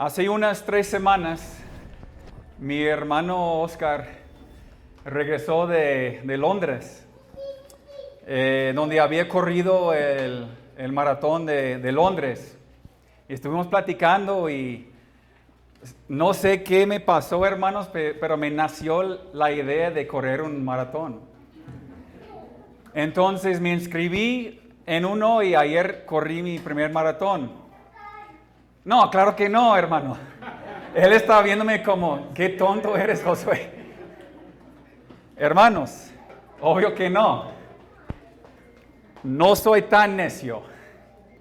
Hace unas 3 semanas, mi hermano Oscar regresó de Londres, donde había corrido el maratón de Londres. Y estuvimos platicando y no sé qué me pasó, hermanos, pero me nació la idea de correr un maratón. Entonces me inscribí en uno y ayer corrí mi primer maratón. No, claro que no, hermano. Él estaba viéndome como, qué tonto eres, Josué. Hermanos, obvio que no. No soy tan necio.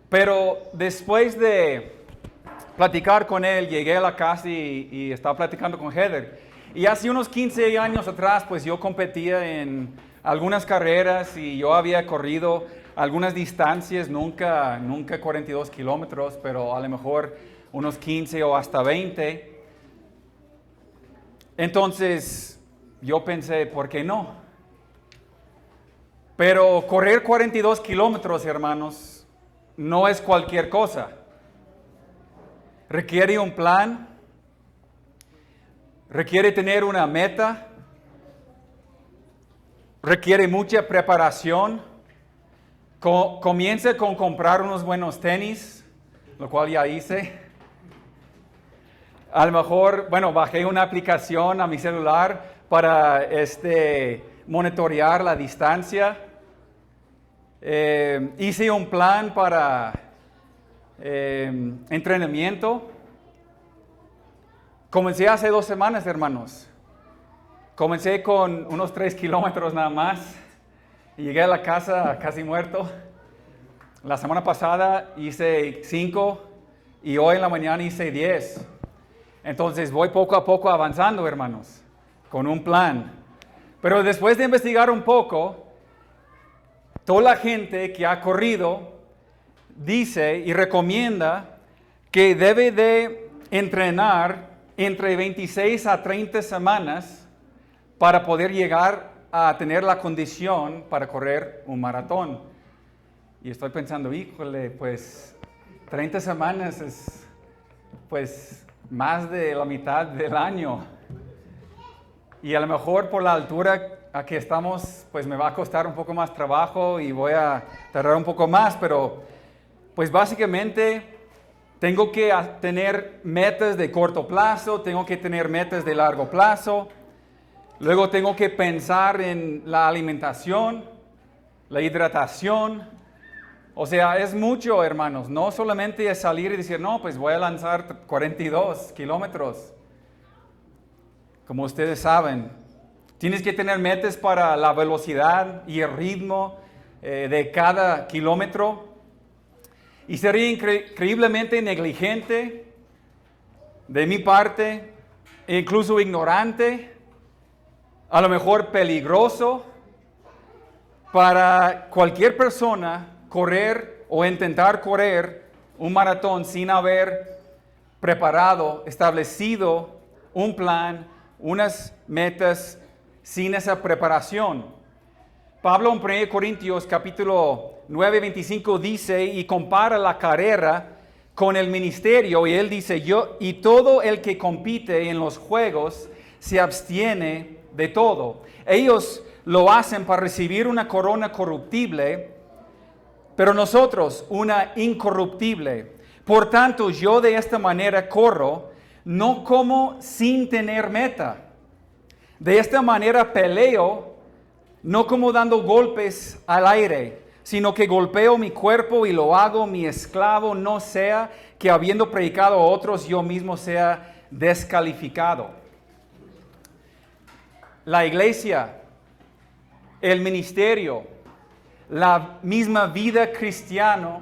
Pero después de platicar con él, llegué a la casa y estaba platicando con Heather. Y hace unos 15 años atrás, pues yo competía en algunas carreras y yo había corrido algunas distancias, nunca 42 kilómetros, pero a lo mejor unos 15 o hasta 20. Entonces yo pensé, ¿por qué no? Pero correr 42 kilómetros, hermanos, no es cualquier cosa. Requiere un plan, requiere tener una meta, requiere mucha preparación. Comienza con comprar unos buenos tenis, lo cual ya hice. A lo mejor, bajé una aplicación a mi celular para monitorear la distancia. Hice un plan para entrenamiento. Comencé hace 2 semanas, hermanos. Comencé con unos 3 kilómetros nada más. Y llegué a la casa casi muerto. La semana pasada hice 5 y hoy en la mañana hice 10. Entonces voy poco a poco avanzando, hermanos, con un plan. Pero después de investigar un poco, toda la gente que ha corrido dice y recomienda que debe de entrenar entre 26 a 30 semanas para poder llegar a tener la condición para correr un maratón. Y estoy pensando, híjole, pues 30 semanas es pues más de la mitad del año. Y a lo mejor por la altura a que estamos, pues me va a costar un poco más trabajo y voy a tardar un poco más, pero pues básicamente tengo que tener metas de corto plazo, tengo que tener metas de largo plazo. Luego tengo que pensar en la alimentación, la hidratación. O sea, es mucho, hermanos. No solamente es salir y decir, no, pues voy a lanzar 42 kilómetros. Como ustedes saben, tienes que tener metas para la velocidad y el ritmo de cada kilómetro. Y sería increíblemente negligente de mi parte, e incluso ignorante, a lo mejor peligroso para cualquier persona correr o intentar correr un maratón sin haber preparado, establecido un plan, unas metas, sin esa preparación. Pablo en 1 Corintios capítulo 9, 25 dice y compara la carrera con el ministerio y él dice, y todo el que compite en los juegos se abstiene de todo. Ellos lo hacen para recibir una corona corruptible, pero nosotros una incorruptible. Por tanto, yo de esta manera corro, no como sin tener meta. De esta manera peleo, no como dando golpes al aire, sino que golpeo mi cuerpo y lo hago mi esclavo, no sea que habiendo predicado a otros, yo mismo sea descalificado. La iglesia, el ministerio, la misma vida cristiana,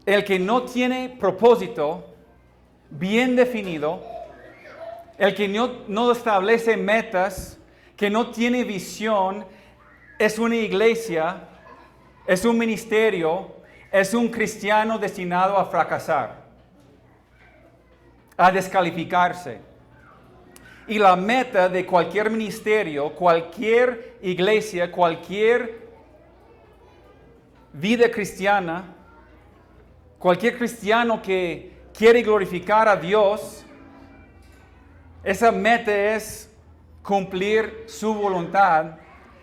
el que no tiene propósito bien definido, el que no establece metas, que no tiene visión, es una iglesia, es un ministerio, es un cristiano destinado a fracasar, a descalificarse. Y la meta de cualquier ministerio, cualquier iglesia, cualquier vida cristiana, cualquier cristiano que quiere glorificar a Dios, esa meta es cumplir su voluntad,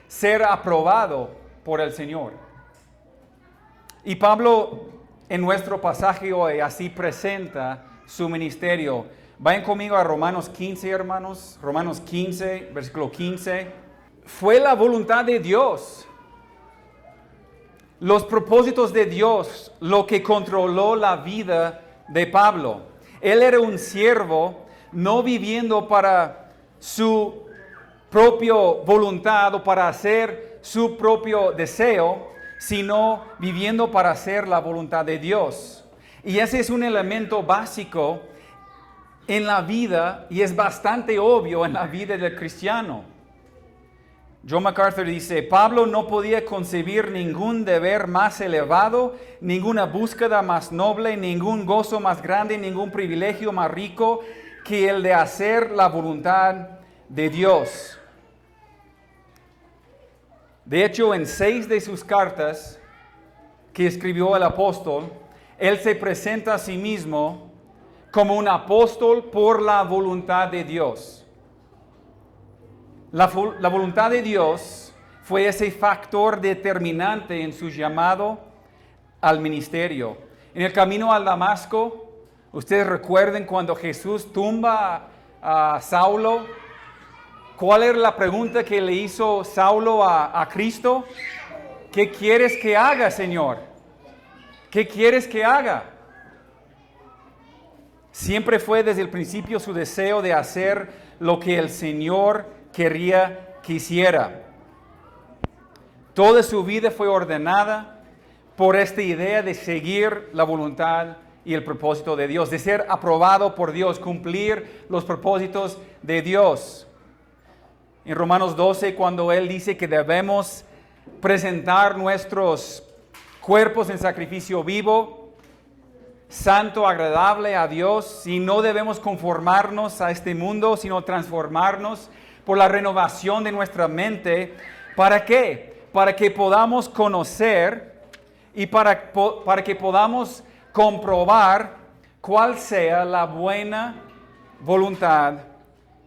ser aprobado por el Señor. Y Pablo, en nuestro pasaje hoy, así presenta su ministerio. Vayan conmigo a Romanos 15, hermanos. Romanos 15, versículo 15. Fue la voluntad de Dios, los propósitos de Dios, lo que controló la vida de Pablo. Él era un siervo, no viviendo para su propia voluntad o para hacer su propio deseo, sino viviendo para hacer la voluntad de Dios. Y ese es un elemento básico en la vida y es bastante obvio en la vida del cristiano. John MacArthur dice, Pablo no podía concebir ningún deber más elevado, ninguna búsqueda más noble, ningún gozo más grande, ningún privilegio más rico que el de hacer la voluntad de Dios. De hecho, en 6 de sus cartas que escribió el apóstol, él se presenta a sí mismo como un apóstol por la voluntad de Dios. La voluntad de Dios fue ese factor determinante en su llamado al ministerio. En el camino al Damasco, ustedes recuerden cuando Jesús tumba a Saulo. ¿Cuál era la pregunta que le hizo Saulo a Cristo? ¿Qué quieres que haga, Señor? ¿Qué quieres que haga? Siempre fue desde el principio su deseo de hacer lo que el Señor quería que hiciera. Toda su vida fue ordenada por esta idea de seguir la voluntad y el propósito de Dios, de ser aprobado por Dios, cumplir los propósitos de Dios. En Romanos 12, cuando él dice que debemos presentar nuestros cuerpos en sacrificio vivo, santo, agradable a Dios, y no debemos conformarnos a este mundo, sino transformarnos por la renovación de nuestra mente. ¿Para qué? Para que podamos conocer y para que podamos comprobar cuál sea la buena voluntad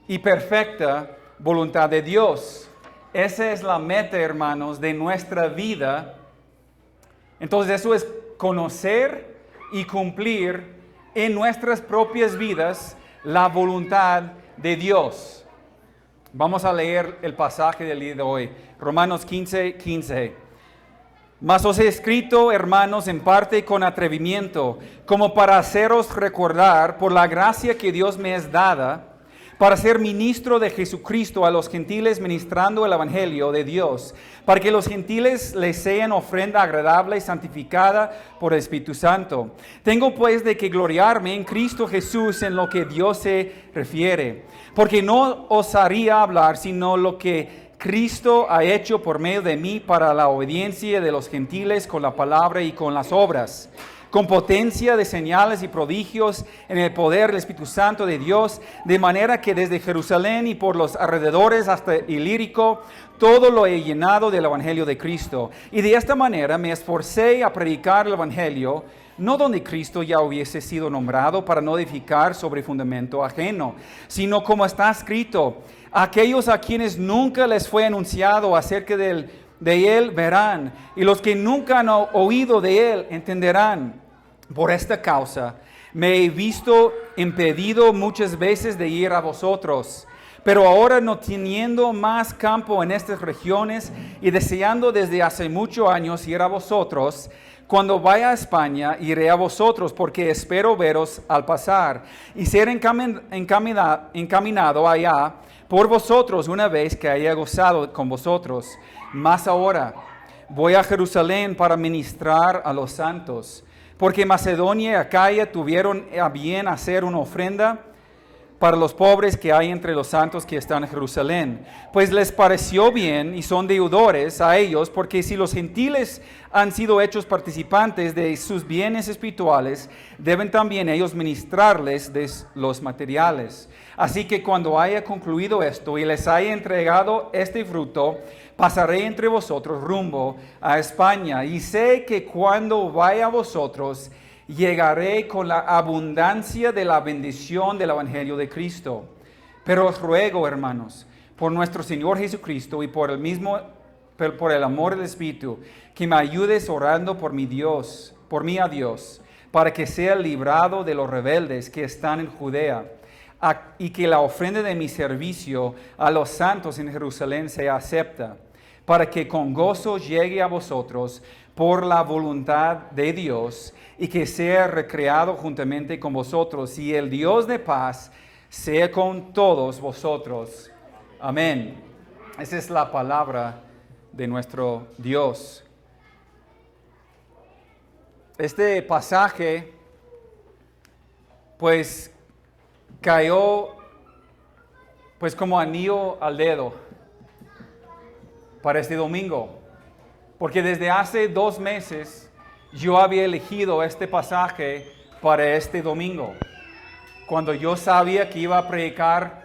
y perfecta voluntad de Dios. Esa es la meta, hermanos, de nuestra vida. Entonces eso es conocer y cumplir en nuestras propias vidas la voluntad de Dios. Vamos a leer el pasaje del día de hoy, Romanos 15, 15. Mas os he escrito, hermanos, en parte con atrevimiento, como para haceros recordar por la gracia que Dios me es dada, para ser ministro de Jesucristo a los gentiles, ministrando el evangelio de Dios, para que los gentiles les sean ofrenda agradable y santificada por el Espíritu Santo. Tengo pues de que gloriarme en Cristo Jesús en lo que Dios se refiere, porque no osaría hablar sino lo que Cristo ha hecho por medio de mí para la obediencia de los gentiles con la palabra y con las obras, con potencia de señales y prodigios en el poder del Espíritu Santo de Dios, de manera que desde Jerusalén y por los alrededores hasta Ilírico, todo lo he llenado del Evangelio de Cristo. Y de esta manera me esforcé a predicar el Evangelio, no donde Cristo ya hubiese sido nombrado, para no edificar sobre fundamento ajeno, sino como está escrito, aquellos a quienes nunca les fue anunciado acerca de él verán, y los que nunca han oído de él entenderán. Por esta causa me he visto impedido muchas veces de ir a vosotros, pero ahora no teniendo más campo en estas regiones y deseando desde hace muchos años ir a vosotros, cuando vaya a España iré a vosotros, porque espero veros al pasar y ser encaminado allá por vosotros una vez que haya gozado con vosotros. Mas ahora voy a Jerusalén para ministrar a los santos, porque Macedonia y Acaya tuvieron a bien hacer una ofrenda para los pobres que hay entre los santos que están en Jerusalén. Pues les pareció bien y son deudores a ellos, porque si los gentiles han sido hechos participantes de sus bienes espirituales, deben también ellos ministrarles de los materiales. Así que cuando haya concluido esto y les haya entregado este fruto, pasaré entre vosotros rumbo a España. Y sé que cuando vaya a vosotros, llegaré con la abundancia de la bendición del Evangelio de Cristo. Pero os ruego, hermanos, por nuestro Señor Jesucristo y por el amor del Espíritu, que me ayudes orando por mí a Dios, para que sea librado de los rebeldes que están en Judea, y que la ofrenda de mi servicio a los santos en Jerusalén sea acepta, para que con gozo llegue a vosotros por la voluntad de Dios, y que sea recreado juntamente con vosotros, y el Dios de paz sea con todos vosotros. Amén. Esa es la palabra de nuestro Dios. Este pasaje, pues, cayó, pues, como anillo al dedo para este domingo. Porque desde hace 2 meses yo había elegido este pasaje para este domingo. Cuando yo sabía que iba a predicar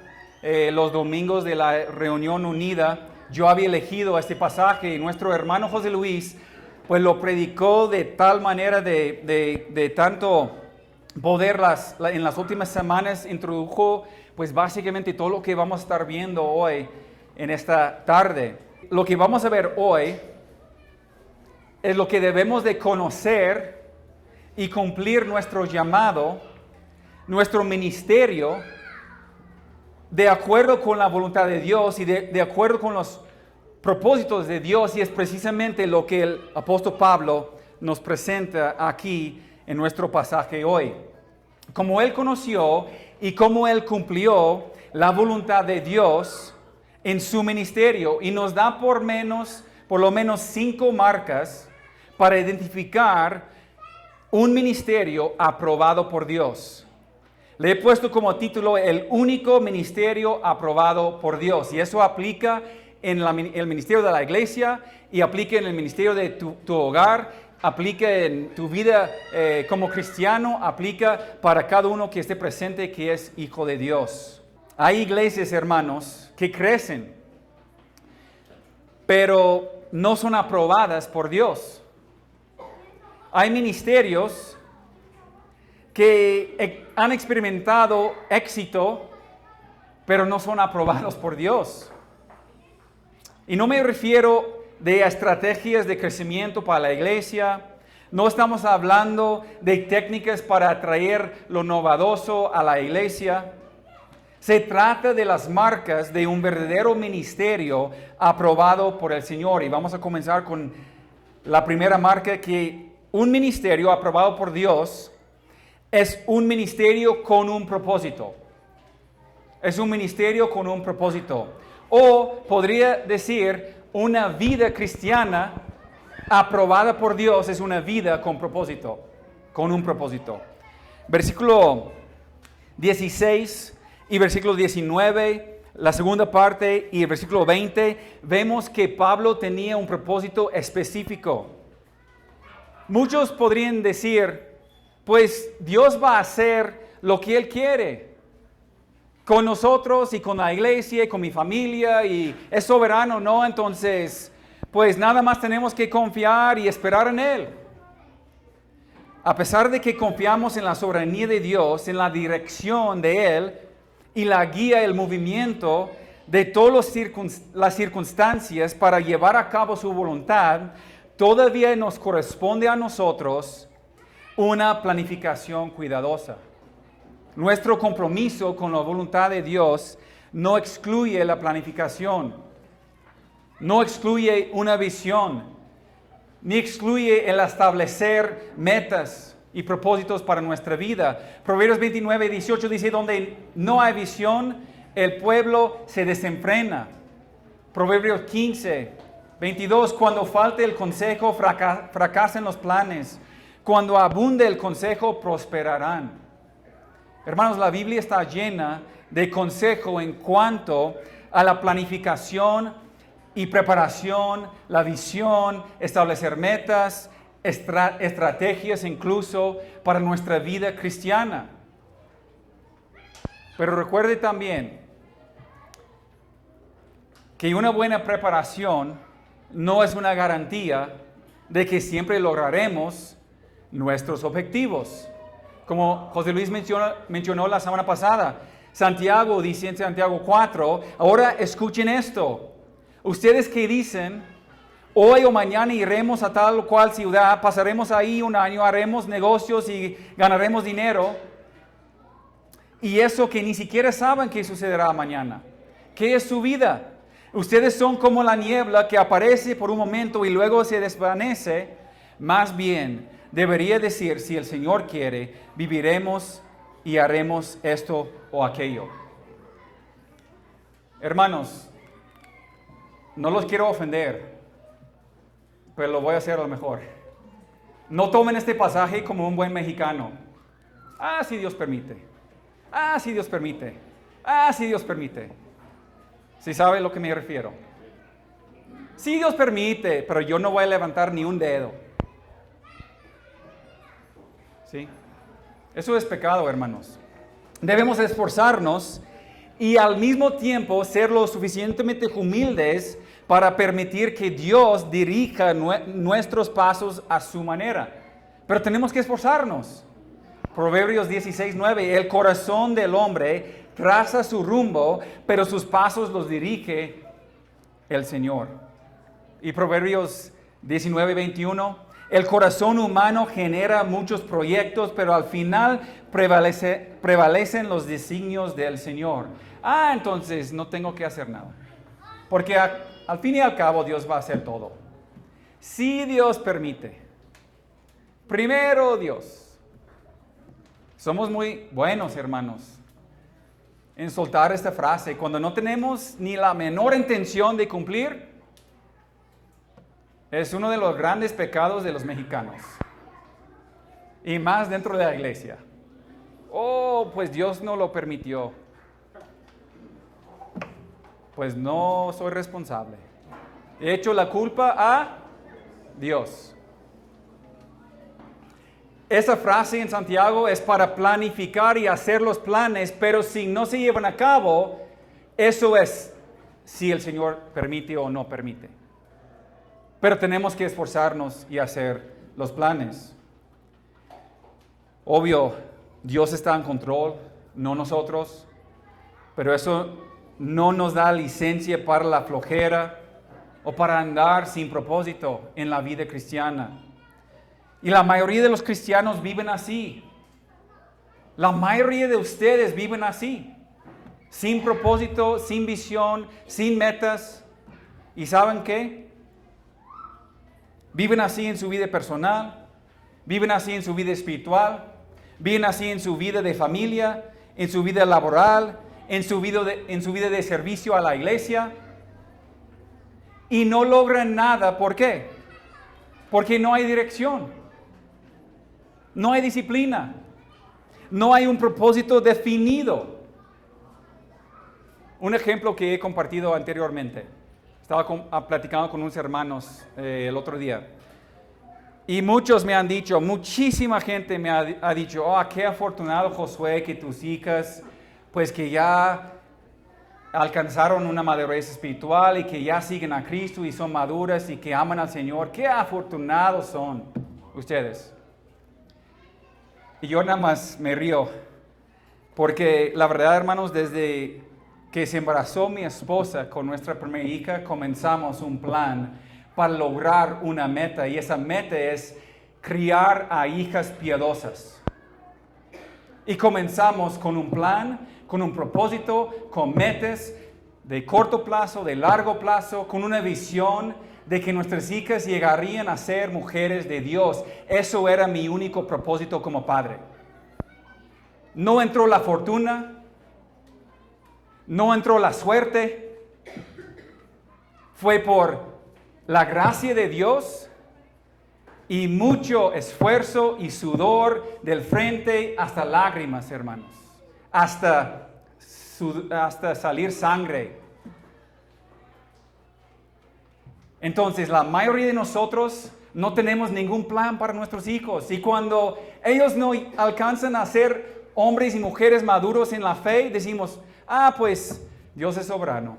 los domingos de la reunión unida, yo había elegido este pasaje y nuestro hermano José Luis pues lo predicó de tal manera de tanto poder en las últimas semanas introdujo pues básicamente todo lo que vamos a estar viendo hoy en esta tarde. Lo que vamos a ver hoy es lo que debemos de conocer y cumplir nuestro llamado, nuestro ministerio, de acuerdo con la voluntad de Dios y de acuerdo con los propósitos de Dios, y es precisamente lo que el apóstol Pablo nos presenta aquí en nuestro pasaje hoy. Como él conoció y como él cumplió la voluntad de Dios en su ministerio, y nos da por lo menos 5 marcas para identificar un ministerio aprobado por Dios. Le he puesto como título el único ministerio aprobado por Dios, y eso aplica en el ministerio de la iglesia y aplica en el ministerio de tu hogar, aplica en tu vida como cristiano, aplica para cada uno que esté presente que es hijo de Dios. Hay iglesias, hermanos, que crecen, pero no son aprobadas por Dios. Hay ministerios que han experimentado éxito, pero no son aprobados por Dios. Y no me refiero de estrategias de crecimiento para la iglesia. No estamos hablando de técnicas para atraer lo novedoso a la iglesia. Se trata de las marcas de un verdadero ministerio aprobado por el Señor. Y vamos a comenzar con la primera marca, que un ministerio aprobado por Dios es un ministerio con un propósito. Es un ministerio con un propósito. O podría decir, una vida cristiana aprobada por Dios es una vida con propósito, con un propósito. Versículo 16 y versículo 19, la segunda parte, y el versículo 20, vemos que Pablo tenía un propósito específico. Muchos podrían decir, pues Dios va a hacer lo que Él quiere con nosotros y con la iglesia y con mi familia, y es soberano, ¿no? Entonces, pues nada más tenemos que confiar y esperar en Él. A pesar de que confiamos en la soberanía de Dios, en la dirección de Él y la guía, el movimiento de todas las circunstancias para llevar a cabo su voluntad, todavía nos corresponde a nosotros una planificación cuidadosa. Nuestro compromiso con la voluntad de Dios no excluye la planificación, no excluye una visión, ni excluye el establecer metas y propósitos para nuestra vida. Proverbios 29:18 dice, donde no hay visión, el pueblo se desenfrena. Proverbios 15:22, cuando falte el consejo, fracasan los planes. Cuando abunde el consejo, prosperarán. Hermanos, la Biblia está llena de consejo en cuanto a la planificación y preparación, la visión, establecer metas, estrategias incluso para nuestra vida cristiana. Pero recuerde también que una buena preparación no es una garantía de que siempre lograremos nuestros objetivos. Como José Luis mencionó la semana pasada, Santiago dice en Santiago 4, ahora escuchen esto. Ustedes que dicen, hoy o mañana iremos a tal o cual ciudad, pasaremos ahí un año, haremos negocios y ganaremos dinero. Y eso que ni siquiera saben qué sucederá mañana. ¿Qué es su vida? Ustedes son como la niebla que aparece por un momento y luego se desvanece. Más bien, debería decir, si el Señor quiere, viviremos y haremos esto o aquello. Hermanos, no los quiero ofender, pero lo voy a hacer a lo mejor. No tomen este pasaje como un buen mexicano. Ah, si Dios permite. Ah, si Dios permite. Ah, si Dios permite. ¿Sí sabe a lo que me refiero? Sí, Dios permite, pero yo no voy a levantar ni un dedo. ¿Sí? Eso es pecado, hermanos. Debemos esforzarnos y al mismo tiempo ser lo suficientemente humildes para permitir que Dios dirija nuestros pasos a su manera. Pero tenemos que esforzarnos. Proverbios 16:9, el corazón del hombre traza su rumbo, pero sus pasos los dirige el Señor. Y Proverbios 19:21, el corazón humano genera muchos proyectos, pero al final prevalecen los designios del Señor. Entonces no tengo que hacer nada. Porque al fin y al cabo Dios va a hacer todo. Si Dios permite. Primero Dios. Somos muy buenos, hermanos, en soltar esta frase. Cuando no tenemos ni la menor intención de cumplir, es uno de los grandes pecados de los mexicanos. Y más dentro de la iglesia. Pues Dios no lo permitió. Pues no soy responsable. He hecho la culpa a Dios. Esa frase en Santiago es para planificar y hacer los planes, pero si no se llevan a cabo, eso es si el Señor permite o no permite. Pero tenemos que esforzarnos y hacer los planes. Obvio, Dios está en control, no nosotros, pero eso no nos da licencia para la flojera o para andar sin propósito en la vida cristiana. Y la mayoría de los cristianos viven así. La mayoría de ustedes viven así. Sin propósito, sin visión, sin metas. ¿Y saben qué? Viven así en su vida personal. Viven así en su vida espiritual. Viven así en su vida de familia, en su vida laboral, en su vida de servicio a la iglesia. Y no logran nada. ¿Por qué? Porque no hay dirección. No hay disciplina. No hay un propósito definido. Un ejemplo que he compartido anteriormente. Estaba platicando con unos hermanos el otro día. Y muchos me han dicho, muchísima gente me ha dicho, qué afortunado Josué que tus hijas, pues que ya alcanzaron una madurez espiritual y que ya siguen a Cristo y son maduras y que aman al Señor. Qué afortunados son ustedes. Y yo nada más me río, porque la verdad, hermanos, desde que se embarazó mi esposa con nuestra primera hija, comenzamos un plan para lograr una meta, y esa meta es criar a hijas piadosas. Y comenzamos con un plan, con un propósito, con metas de corto plazo, de largo plazo, con una visión de que nuestras hijas llegarían a ser mujeres de Dios. Eso era mi único propósito como padre. No entró la fortuna, no entró la suerte, fue por la gracia de Dios y mucho esfuerzo y sudor del frente hasta lágrimas, hermanos, hasta salir sangre. Entonces, la mayoría de nosotros no tenemos ningún plan para nuestros hijos. Y cuando ellos no alcanzan a ser hombres y mujeres maduros en la fe, decimos, pues Dios es soberano.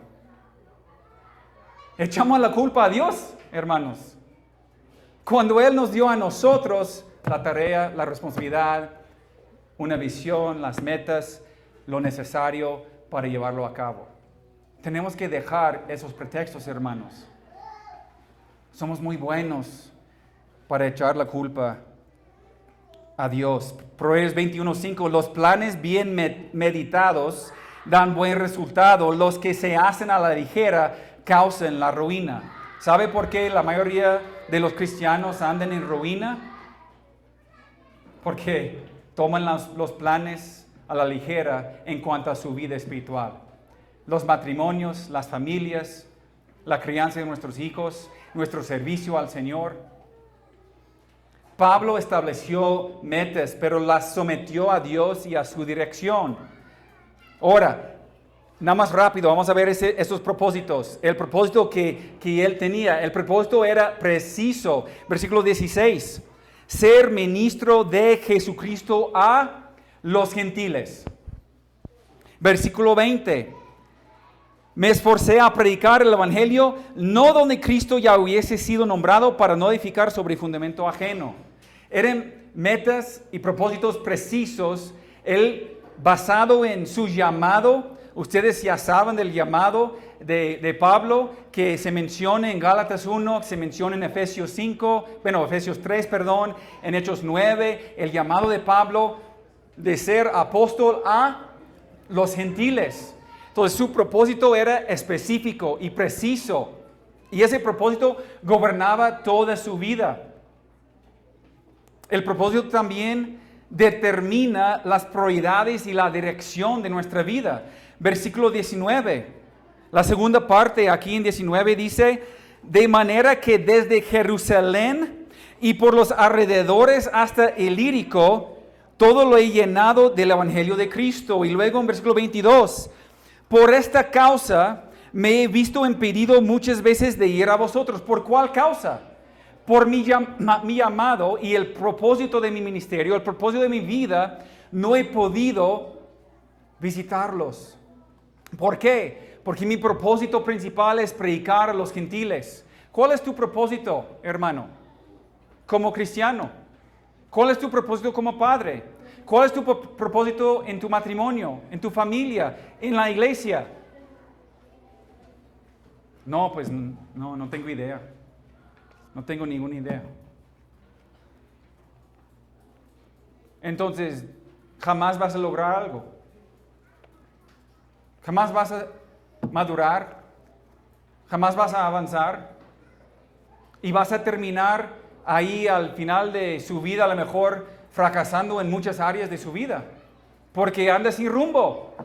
Echamos la culpa a Dios, hermanos. Cuando Él nos dio a nosotros la tarea, la responsabilidad, una visión, las metas, lo necesario para llevarlo a cabo. Tenemos que dejar esos pretextos, hermanos. Somos muy buenos para echar la culpa a Dios. Proverbios 21:5, los planes bien meditados dan buen resultado. Los que se hacen a la ligera causan la ruina. ¿Sabe por qué la mayoría de los cristianos andan en ruina? Porque toman los planes a la ligera en cuanto a su vida espiritual. Los matrimonios, las familias, la crianza de nuestros hijos, nuestro servicio al Señor. Pablo estableció metas, pero las sometió a Dios y a su dirección. Ahora, nada más rápido, vamos a ver esos propósitos. El propósito que él tenía, el propósito era preciso. Versículo 16, ser ministro de Jesucristo a los gentiles. Versículo 20, me esforcé a predicar el evangelio, no donde Cristo ya hubiese sido nombrado, para no edificar sobre fundamento ajeno. Eran metas y propósitos precisos. Él, basado en su llamado, ustedes ya saben del llamado de Pablo, que se menciona en Gálatas 1, que se menciona en Efesios 3, en Hechos 9, el llamado de Pablo de ser apóstol a los gentiles. Entonces su propósito era específico y preciso, y ese propósito gobernaba toda su vida. El propósito también determina las prioridades y la dirección de nuestra vida. Versículo 19, la segunda parte aquí en 19 dice, de manera que desde Jerusalén y por los alrededores hasta Ilírico, todo lo he llenado del evangelio de Cristo. Y luego en versículo 22, por esta causa me he visto impedido muchas veces de ir a vosotros. ¿Por cuál causa? Por mi llamado y el propósito de mi ministerio, el propósito de mi vida, no he podido visitarlos. ¿Por qué? Porque mi propósito principal es predicar a los gentiles. ¿Cuál es tu propósito, hermano? Como cristiano. ¿Cuál es tu propósito como padre? ¿Cuál es tu propósito en tu matrimonio, en tu familia, en la iglesia? No, pues no tengo idea. No tengo ninguna idea. Entonces, jamás vas a lograr algo. Jamás vas a madurar. Jamás vas a avanzar. Y vas a terminar ahí al final de su vida, a lo mejor fracasando en muchas áreas de su vida. Porque anda sin rumbo.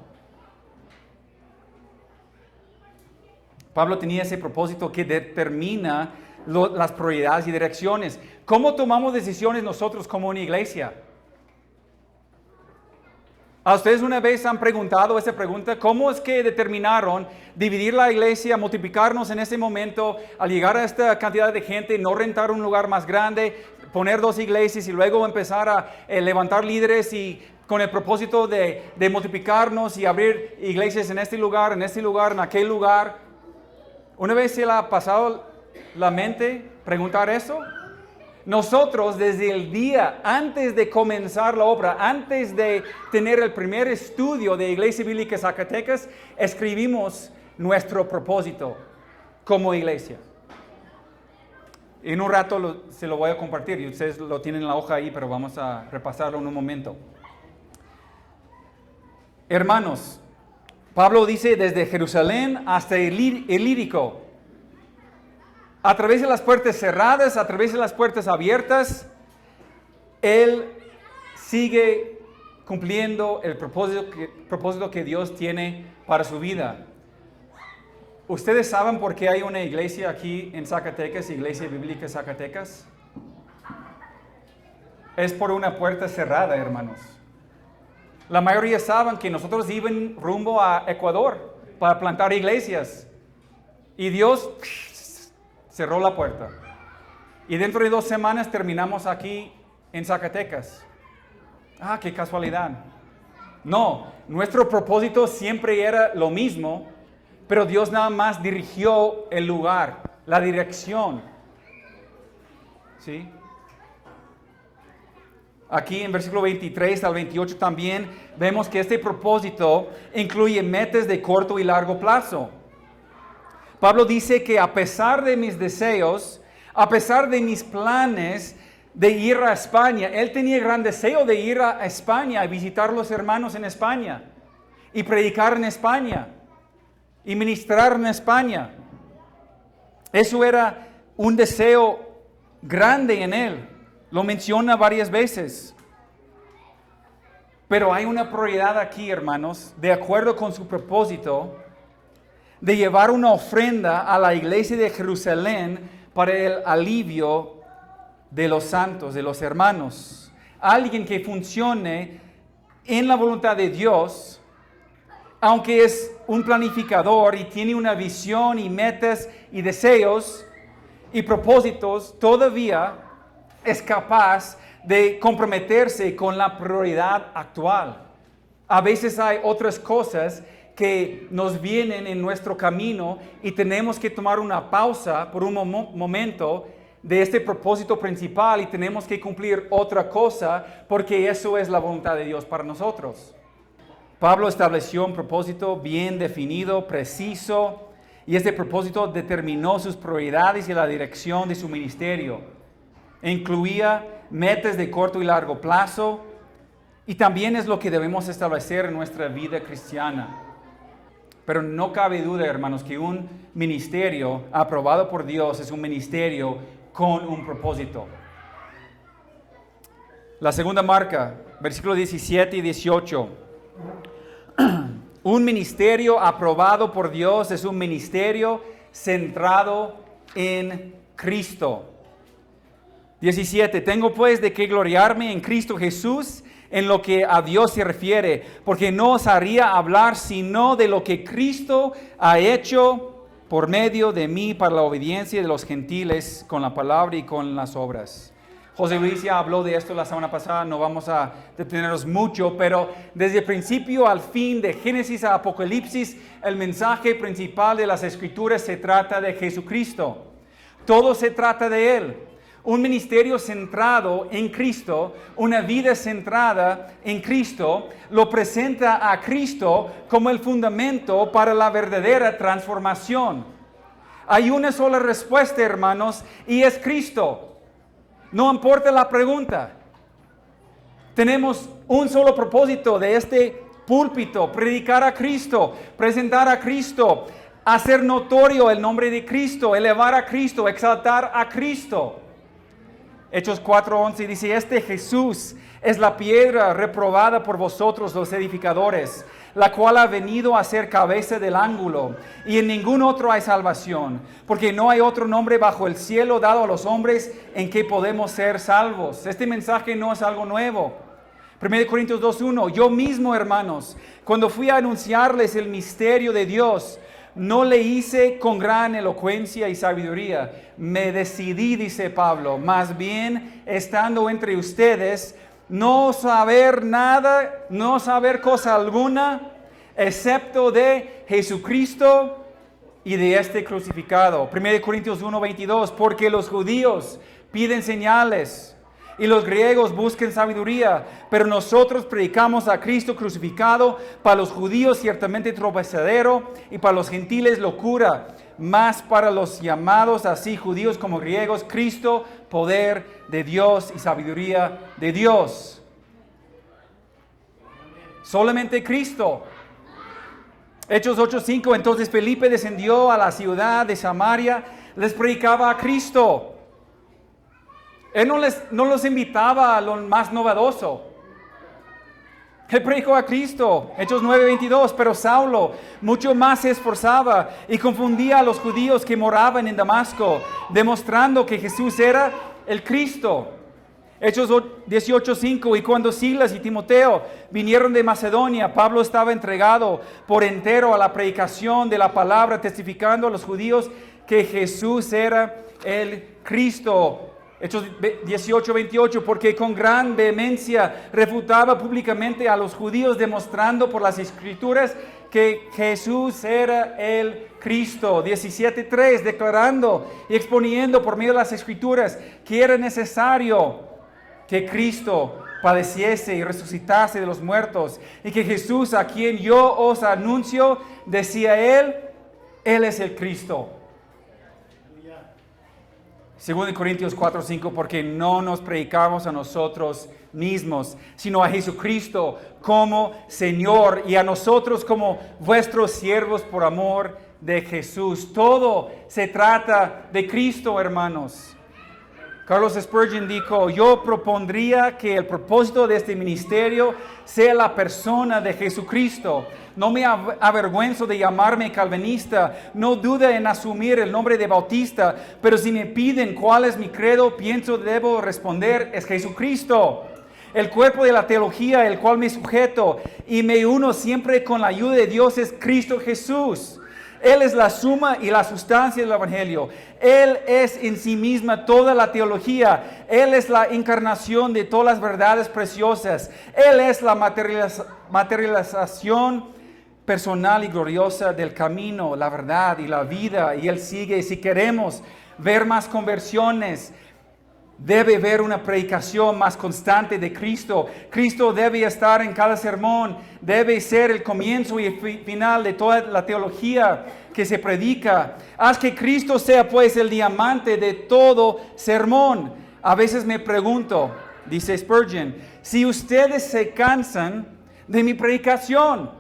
Pablo tenía ese propósito que determina las prioridades y direcciones. ¿Cómo tomamos decisiones nosotros como una iglesia? ¿A ustedes una vez han preguntado esa pregunta? ¿Cómo es que determinaron dividir la iglesia, multiplicarnos en ese momento, al llegar a esta cantidad de gente, no rentar un lugar más grande, poner 2 iglesias y luego empezar a levantar líderes y con el propósito de multiplicarnos y abrir iglesias en este lugar, en aquel lugar? ¿Una vez se le ha pasado la mente preguntar eso? Nosotros desde el día antes de comenzar la obra, antes de tener el primer estudio de Iglesia Bíblica Zacatecas, escribimos nuestro propósito como iglesia. En un rato se lo voy a compartir y ustedes lo tienen en la hoja ahí, pero vamos a repasarlo en un momento. Hermanos, Pablo dice desde Jerusalén hasta Ilírico, a través de las puertas cerradas, a través de las puertas abiertas, él sigue cumpliendo el propósito que Dios tiene para su vida. ¿Ustedes saben por qué hay una iglesia aquí en Zacatecas, Iglesia Bíblica Zacatecas? Es por una puerta cerrada, hermanos. La mayoría saben que nosotros íbamos rumbo a Ecuador para plantar iglesias. Y Dios cerró la puerta. Y dentro de 2 semanas terminamos aquí en Zacatecas. Ah, qué casualidad. No, nuestro propósito siempre era lo mismo, pero Dios nada más dirigió el lugar, la dirección. ¿Sí? aquí en versículo 23 al 28 también vemos que este propósito incluye metas de corto y largo plazo. Pablo dice que a pesar de mis deseos, a pesar de mis planes de ir a España, él tenía gran deseo de ir a España y visitar a los hermanos en España y predicar en España y ministrar en España. Eso era un deseo grande en él. Lo menciona varias veces. Pero hay una prioridad aquí, hermanos, de acuerdo con su propósito, de llevar una ofrenda a la iglesia de Jerusalén para el alivio de los santos, de los hermanos. Alguien que funcione en la voluntad de Dios, aunque es un planificador y tiene una visión y metas y deseos y propósitos, todavía es capaz de comprometerse con la prioridad actual. A veces hay otras cosas que nos vienen en nuestro camino y tenemos que tomar una pausa por un momento de este propósito principal y tenemos que cumplir otra cosa porque eso es la voluntad de Dios para nosotros. Pablo estableció un propósito bien definido, preciso, y este propósito determinó sus prioridades y la dirección de su ministerio. Incluía metas de corto y largo plazo y también es lo que debemos establecer en nuestra vida cristiana. Pero no cabe duda, hermanos, que un ministerio aprobado por Dios es un ministerio con un propósito. La segunda marca, versículos 17 y 18. Un ministerio aprobado por Dios es un ministerio centrado en Cristo. 17. Tengo pues de qué gloriarme en Cristo Jesús en lo que a Dios se refiere, porque no os haría hablar sino de lo que Cristo ha hecho por medio de mí para la obediencia de los gentiles con la palabra y con las obras. José Luis ya habló de esto la semana pasada, no vamos a detenernos mucho, pero desde el principio al fin, de Génesis a Apocalipsis, el mensaje principal de las Escrituras se trata de Jesucristo. Todo se trata de Él. Un ministerio centrado en Cristo, una vida centrada en Cristo, lo presenta a Cristo como el fundamento para la verdadera transformación. Hay una sola respuesta, hermanos, y es Cristo. No importa la pregunta. Tenemos un solo propósito de este púlpito: predicar a Cristo, presentar a Cristo, hacer notorio el nombre de Cristo, elevar a Cristo, exaltar a Cristo. Hechos 4:11 dice: este Jesús es la piedra reprobada por vosotros los edificadores, la cual ha venido a ser cabeza del ángulo, y en ningún otro hay salvación, porque no hay otro nombre bajo el cielo dado a los hombres en que podemos ser salvos. Este mensaje no es algo nuevo. 1 Corintios 2:1, yo mismo, hermanos, cuando fui a anunciarles el misterio de Dios, no le hice con gran elocuencia y sabiduría. Me decidí, dice Pablo, más bien estando entre ustedes, no saber nada, no saber cosa alguna, excepto de Jesucristo y de este crucificado. 1 Corintios 1:22, porque los judíos piden señales y los griegos buscan sabiduría, pero nosotros predicamos a Cristo crucificado, para los judíos ciertamente tropezadero y para los gentiles locura, mas para los llamados así judíos como griegos, Cristo, poder de Dios y sabiduría de Dios. Solamente Cristo. Hechos 8:5, entonces Felipe descendió a la ciudad de Samaria, les predicaba a Cristo. Él no los invitaba a lo más novedoso. Él predicó a Cristo. Hechos 9:22, pero Saulo mucho más se esforzaba y confundía a los judíos que moraban en Damasco, demostrando que Jesús era el Cristo. Hechos 18:5, y cuando Silas y Timoteo vinieron de Macedonia, Pablo estaba entregado por entero a la predicación de la palabra, testificando a los judíos que Jesús era el Cristo. Hechos 18:28, porque con gran vehemencia refutaba públicamente a los judíos, demostrando por las Escrituras que Jesús era el Cristo. 17:3, declarando y exponiendo por medio de las Escrituras que era necesario que Cristo padeciese y resucitase de los muertos, y que Jesús, a quien yo os anuncio, decía Él es el Cristo. 2 Corintios 4:5, porque no nos predicamos a nosotros mismos, sino a Jesucristo como Señor, y a nosotros como vuestros siervos por amor de Jesús. Todo se trata de Cristo, hermanos. Carlos Spurgeon dijo: yo propondría que el propósito de este ministerio sea la persona de Jesucristo. No me avergüenzo de llamarme calvinista, no dude en asumir el nombre de bautista, pero si me piden cuál es mi credo, debo responder: es Jesucristo. El cuerpo de la teología, el cual me sujeto y me uno siempre con la ayuda de Dios, es Cristo Jesús. Él es la suma y la sustancia del Evangelio. Él es en sí misma toda la teología. Él es la encarnación de todas las verdades preciosas. Él es la materialización personal y gloriosa del camino, la verdad y la vida. Y Él sigue. Si queremos ver más conversiones, debe haber una predicación más constante de Cristo. Cristo debe estar en cada sermón. Debe ser el comienzo y el final de toda la teología que se predica. Haz que Cristo sea pues el diamante de todo sermón. A veces me pregunto, dice Spurgeon, si ustedes se cansan de mi predicación,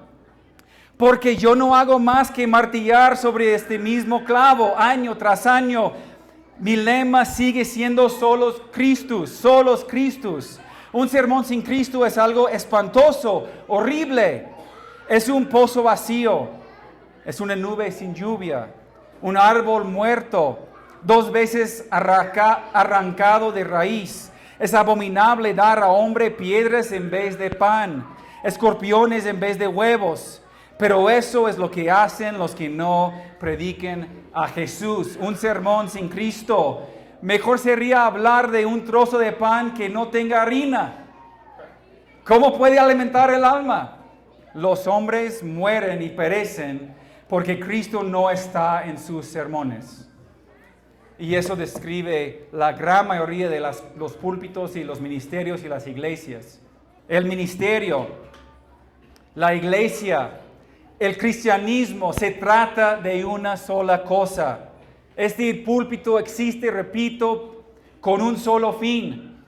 porque yo no hago más que martillar sobre este mismo clavo año tras año. Mi lema sigue siendo solos Cristus. Un sermón sin Cristo es algo espantoso, horrible. Es un pozo vacío. Es una nube sin lluvia. Un árbol muerto, 2 veces arrancado de raíz. Es abominable dar a hombre piedras en vez de pan, escorpiones en vez de huevos. Pero eso es lo que hacen los que no prediquen a Jesús. Un sermón sin Cristo. Mejor sería hablar de un trozo de pan que no tenga harina. ¿Cómo puede alimentar el alma? Los hombres mueren y perecen porque Cristo no está en sus sermones. Y eso describe la gran mayoría de los púlpitos y los ministerios y las iglesias. El ministerio, la iglesia, el cristianismo se trata de una sola cosa. Este púlpito existe, repito, con un solo fin.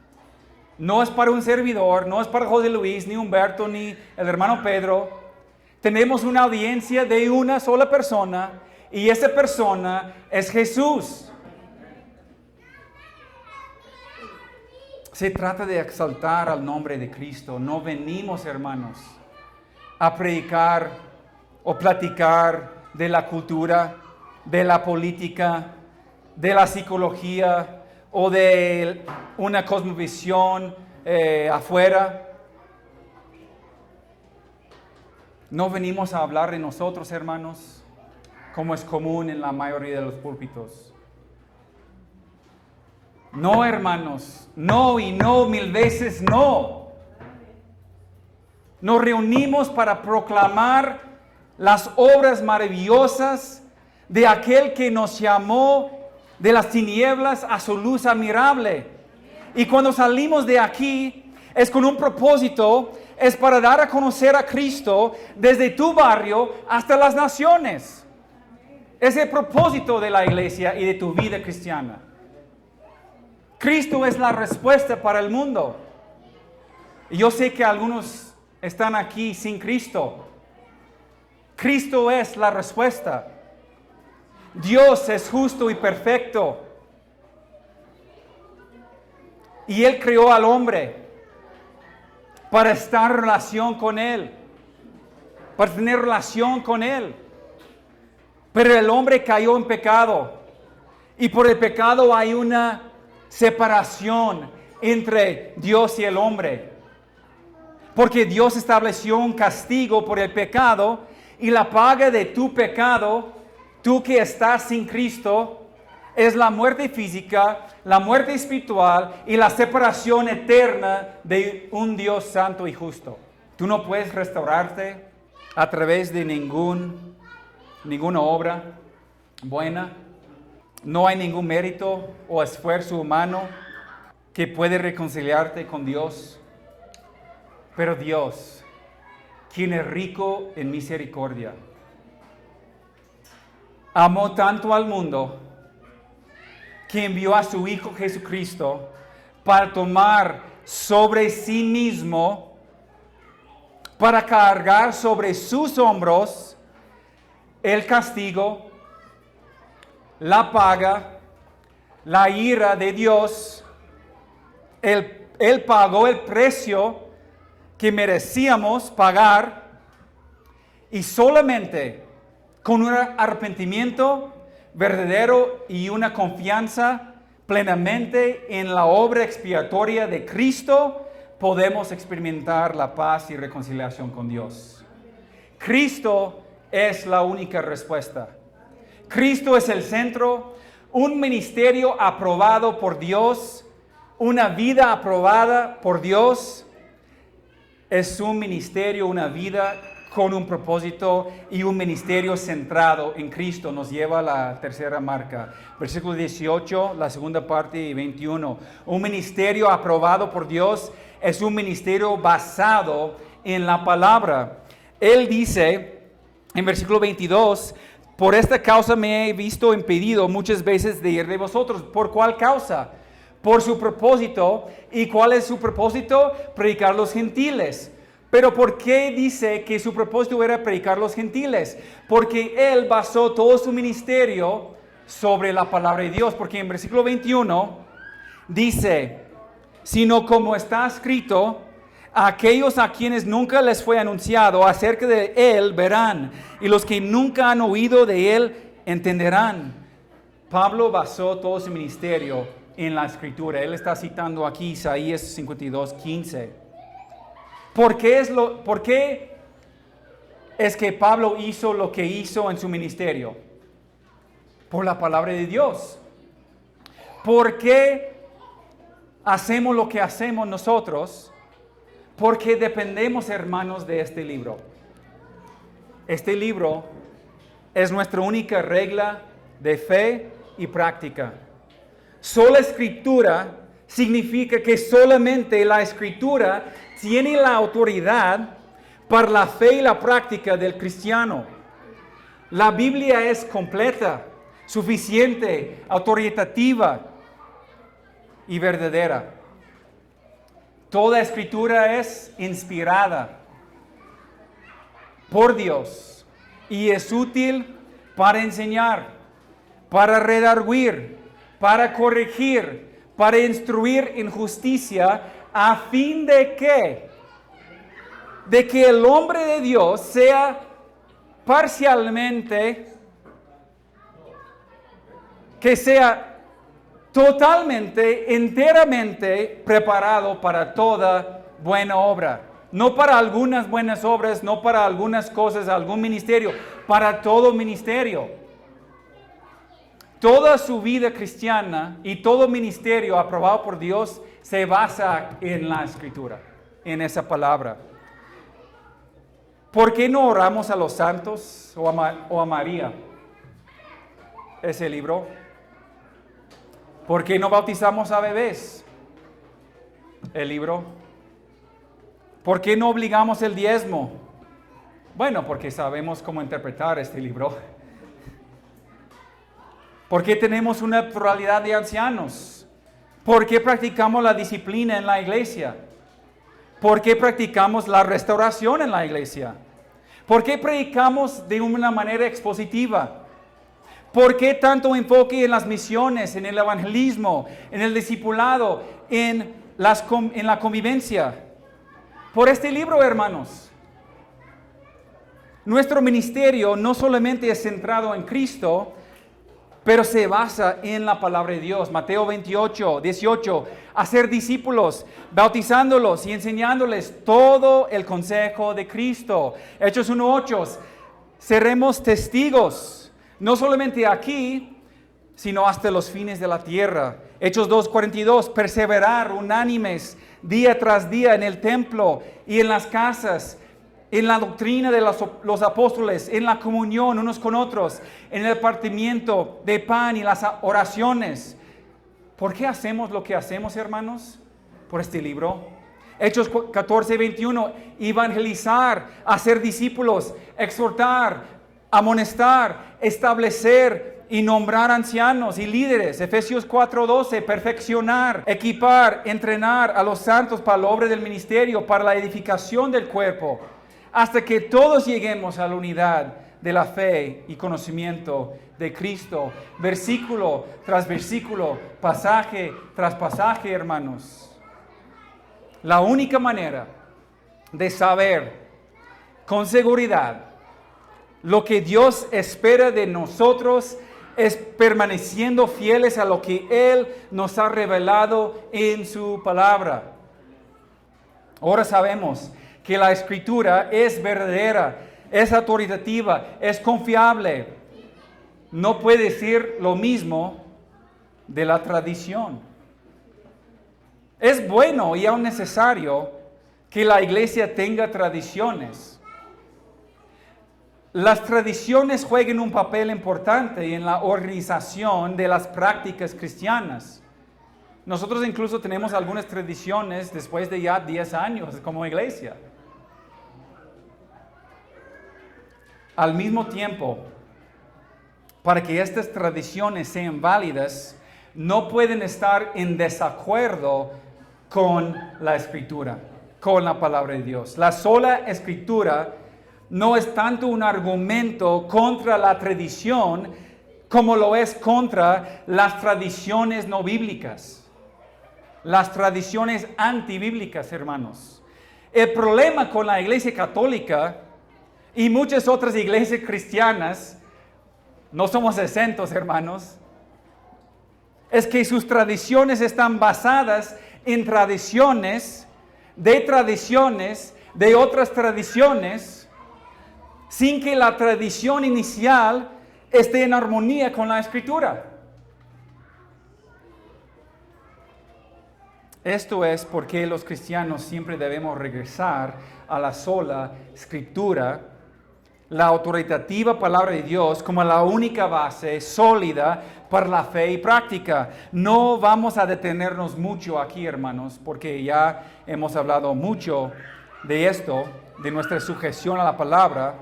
No es para un servidor, no es para José Luis, ni Humberto, ni el hermano Pedro. Tenemos una audiencia de una sola persona y esa persona es Jesús. Se trata de exaltar al nombre de Cristo. No venimos, hermanos, a predicar o platicar de la cultura, de la política, de la psicología o de una cosmovisión afuera. No venimos a hablar de nosotros, hermanos, como es común en la mayoría de los púlpitos. No, hermanos, no y no, 1000 veces no. Nos reunimos para proclamar las obras maravillosas de aquel que nos llamó de las tinieblas a su luz admirable. Y cuando salimos de aquí es con un propósito, es para dar a conocer a Cristo desde tu barrio hasta las naciones. Es el propósito de la iglesia y de tu vida cristiana. Cristo es la respuesta para el mundo. Y yo sé que algunos están aquí sin Cristo. Cristo es la respuesta. Dios es justo y perfecto. Y Él creó al hombre para estar en relación con Él, para tener relación con Él. Pero el hombre cayó en pecado. Y por el pecado hay una separación entre Dios y el hombre. Porque Dios estableció un castigo por el pecado. Y la paga de tu pecado, tú que estás sin Cristo, es la muerte física, la muerte espiritual y la separación eterna de un Dios santo y justo. Tú no puedes restaurarte a través de ninguna obra buena. No hay ningún mérito o esfuerzo humano que puede reconciliarte con Dios. Pero Dios, quien es rico en misericordia, amó tanto al mundo que envió a su Hijo Jesucristo para tomar sobre sí mismo, para cargar sobre sus hombros el castigo, la paga, la ira de Dios. Él pagó el precio que merecíamos pagar, y solamente con un arrepentimiento verdadero y una confianza plenamente en la obra expiatoria de Cristo podemos experimentar la paz y reconciliación con Dios. Cristo es la única respuesta. Cristo es el centro, un ministerio aprobado por Dios, una vida aprobada por Dios. Es un ministerio, una vida con un propósito y un ministerio centrado en Cristo. Nos lleva a la tercera marca. Versículo 18, la segunda parte y 21. Un ministerio aprobado por Dios es un ministerio basado en la palabra. Él dice en versículo 22, por esta causa me he visto impedido muchas veces de ir de vosotros. ¿Por cuál causa? Por su propósito. ¿Y cuál es su propósito? Predicar a los gentiles. Pero ¿por qué dice que su propósito era predicar a los gentiles? Porque él basó todo su ministerio sobre la palabra de Dios. Porque en versículo 21 dice, sino como está escrito, a aquellos a quienes nunca les fue anunciado acerca de él verán, y los que nunca han oído de él entenderán. Pablo basó todo su ministerio en la escritura. Él está citando aquí Isaías 52:15. ¿Por qué es que Pablo hizo lo que hizo en su ministerio? Por la palabra de Dios. ¿Por qué hacemos lo que hacemos nosotros? Porque dependemos, hermanos, de este libro. Este libro es nuestra única regla de fe y práctica. Sola escritura significa que solamente la escritura tiene la autoridad para la fe y la práctica del cristiano. La Biblia es completa, suficiente, autoritativa y verdadera. Toda escritura es inspirada por Dios y es útil para enseñar, para redarguir, para corregir, para instruir en justicia, a fin de que el hombre de Dios sea parcialmente, que sea totalmente, enteramente preparado para toda buena obra. No para algunas buenas obras, no para algunas cosas, algún ministerio, para todo ministerio. Toda su vida cristiana y todo ministerio aprobado por Dios se basa en la escritura, en esa palabra. ¿Por qué no oramos a los santos o a María? Ese libro. ¿Por qué no bautizamos a bebés? El libro. ¿Por qué no obligamos el diezmo? Bueno, porque sabemos cómo interpretar este libro. ¿Por qué tenemos una pluralidad de ancianos? ¿Por qué practicamos la disciplina en la iglesia? ¿Por qué practicamos la restauración en la iglesia? ¿Por qué predicamos de una manera expositiva? ¿Por qué tanto enfoque en las misiones, en el evangelismo, en el discipulado, en la convivencia? Por este libro, hermanos. Nuestro ministerio no solamente es centrado en Cristo, pero se basa en la palabra de Dios. Mateo 28:18, hacer discípulos, bautizándolos y enseñándoles todo el consejo de Cristo. Hechos 1:8, seremos testigos, no solamente aquí, sino hasta los fines de la tierra. Hechos 2:42, perseverar unánimes día tras día en el templo y en las casas, en la doctrina de los apóstoles, en la comunión unos con otros, en el partimiento de pan y las oraciones. ¿Por qué hacemos lo que hacemos, hermanos? Por este libro. Hechos 14:21, evangelizar, hacer discípulos, exhortar, amonestar, establecer y nombrar ancianos y líderes. Efesios 4:12, perfeccionar, equipar, entrenar a los santos para la obra del ministerio, para la edificación del cuerpo, hasta que todos lleguemos a la unidad de la fe y conocimiento de Cristo. Versículo tras versículo, pasaje tras pasaje, hermanos. La única manera de saber con seguridad lo que Dios espera de nosotros es permaneciendo fieles a lo que Él nos ha revelado en su palabra. Ahora sabemos que la Escritura es verdadera, es autoritativa, es confiable. No puede decir lo mismo de la tradición. Es bueno y aún necesario que la iglesia tenga tradiciones. Las tradiciones juegan un papel importante en la organización de las prácticas cristianas. Nosotros incluso tenemos algunas tradiciones después de ya 10 años como iglesia. Al mismo tiempo, para que estas tradiciones sean válidas, no pueden estar en desacuerdo con la Escritura, con la palabra de Dios. La sola Escritura no es tanto un argumento contra la tradición como lo es contra las tradiciones no bíblicas, las tradiciones antibíblicas, hermanos. El problema con la Iglesia Católica y muchas otras iglesias cristianas, no somos exentos, hermanos, es que sus tradiciones están basadas en tradiciones de otras tradiciones, sin que la tradición inicial esté en armonía con la Escritura. Esto es porque los cristianos siempre debemos regresar a la sola Escritura, la autoritativa palabra de Dios, como la única base sólida para la fe y práctica. No vamos a detenernos mucho aquí, hermanos, porque ya hemos hablado mucho de esto, de nuestra sujeción a la palabra.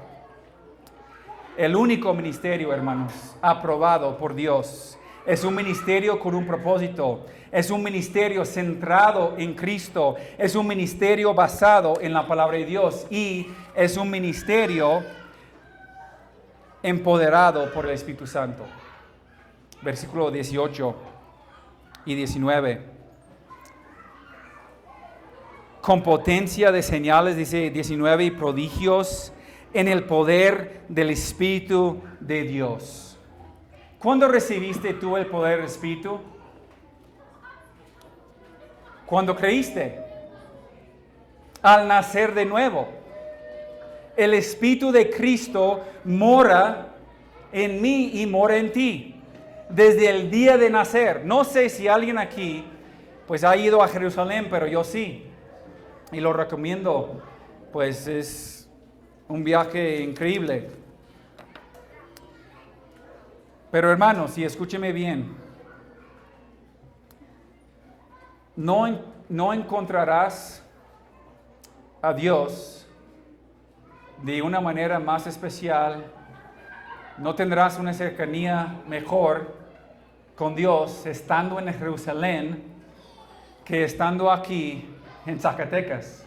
El único ministerio, hermanos, aprobado por Dios, es un ministerio con un propósito, es un ministerio centrado en Cristo, es un ministerio basado en la palabra de Dios y es un ministerio empoderado por el Espíritu Santo. Versículo 18 y 19. Con potencia de señales, dice 19, y prodigios en el poder del Espíritu de Dios. ¿Cuándo recibiste tú el poder del Espíritu? Cuando creíste. Al nacer de nuevo. El Espíritu de Cristo mora en mí y mora en ti. Desde el día de nacer. No sé si alguien aquí pues ha ido a Jerusalén, pero yo sí. Y lo recomiendo. Pues es un viaje increíble. Pero hermanos, y escúcheme bien. No encontrarás a Dios de una manera más especial. No tendrás una cercanía mejor con Dios estando en Jerusalén que estando aquí en Zacatecas.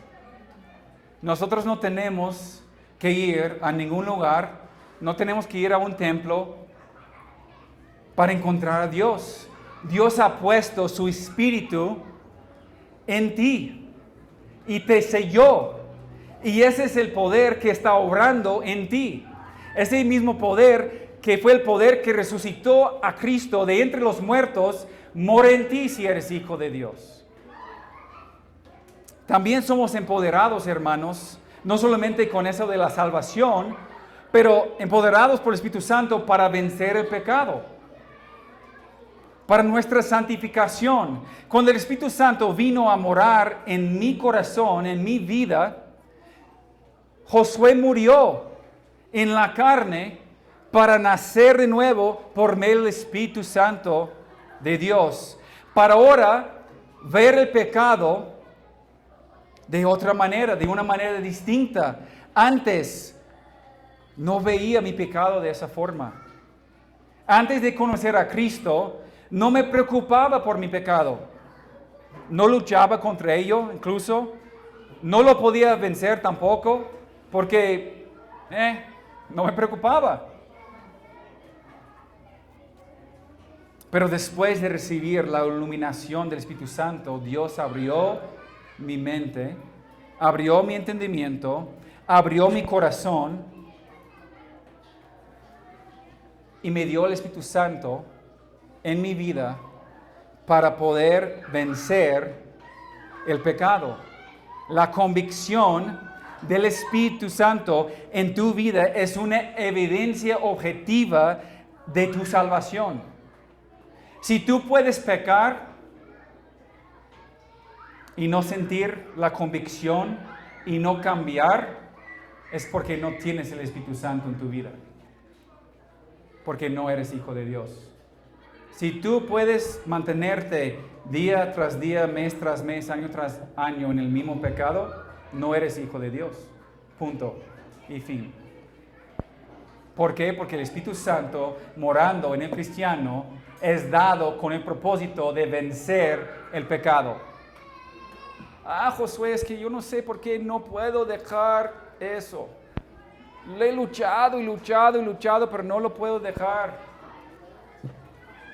Nosotros no tenemos que ir a ningún lugar, no tenemos que ir a un templo para encontrar a Dios. Dios ha puesto su Espíritu en ti y te selló. Y ese es el poder que está obrando en ti. Ese mismo poder que fue el poder que resucitó a Cristo de entre los muertos, mora en ti si eres hijo de Dios. También somos empoderados, hermanos, no solamente con eso de la salvación, pero empoderados por el Espíritu Santo para vencer el pecado, para nuestra santificación. Cuando el Espíritu Santo vino a morar en mi corazón, en mi vida, Josué murió en la carne para nacer de nuevo por medio del Espíritu Santo de Dios, para ahora ver el pecado de otra manera, de una manera distinta. Antes no veía mi pecado de esa forma. Antes de conocer a Cristo, no me preocupaba por mi pecado. No luchaba contra ello, incluso. No lo podía vencer tampoco, porque no me preocupaba. Pero después de recibir la iluminación del Espíritu Santo, Dios abrió mi mente, abrió mi entendimiento, abrió mi corazón y me dio el Espíritu Santo en mi vida para poder vencer el pecado. La convicción del Espíritu Santo en tu vida es una evidencia objetiva de tu salvación. Si tú puedes pecar y no sentir la convicción y no cambiar, es porque no tienes el Espíritu Santo en tu vida. Porque no eres hijo de Dios. Si tú puedes mantenerte día tras día, mes tras mes, año tras año en el mismo pecado, no eres hijo de Dios. Punto y fin. ¿Por qué? Porque el Espíritu Santo morando en el cristiano es dado con el propósito de vencer el pecado. Josué, es que yo no sé por qué no puedo dejar eso. Le he luchado y luchado y luchado, pero no lo puedo dejar.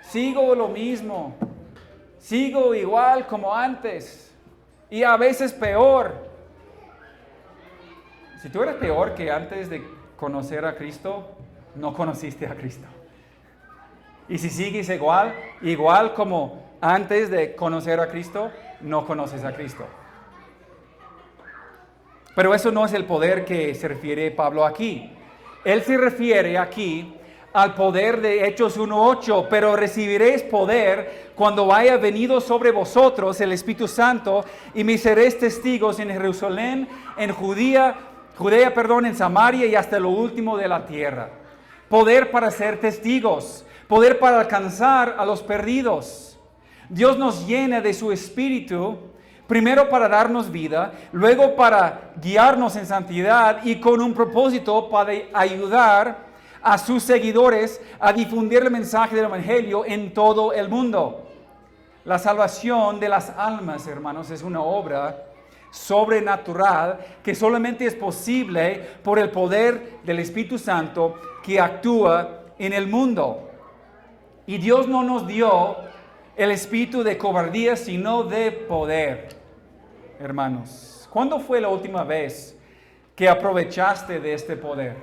Sigo lo mismo. Sigo igual como antes. Y a veces peor. Si tú eres peor que antes de conocer a Cristo, no conociste a Cristo. Y si sigues igual como antes de conocer a Cristo, no conoces a Cristo. Pero eso no es el poder que se refiere Pablo aquí. Él se refiere aquí al poder de Hechos 1:8, pero recibiréis poder cuando haya venido sobre vosotros el Espíritu Santo y me seréis testigos en Jerusalén, en Judea, en Samaria y hasta lo último de la tierra. Poder para ser testigos, poder para alcanzar a los perdidos. Dios nos llena de su Espíritu, primero para darnos vida, luego para guiarnos en santidad y con un propósito para ayudar a sus seguidores a difundir el mensaje del Evangelio en todo el mundo. La salvación de las almas, hermanos, es una obra sobrenatural que solamente es posible por el poder del Espíritu Santo que actúa en el mundo. Y Dios no nos dio el espíritu de cobardía, sino de poder, hermanos. ¿Cuándo fue la última vez que aprovechaste de este poder?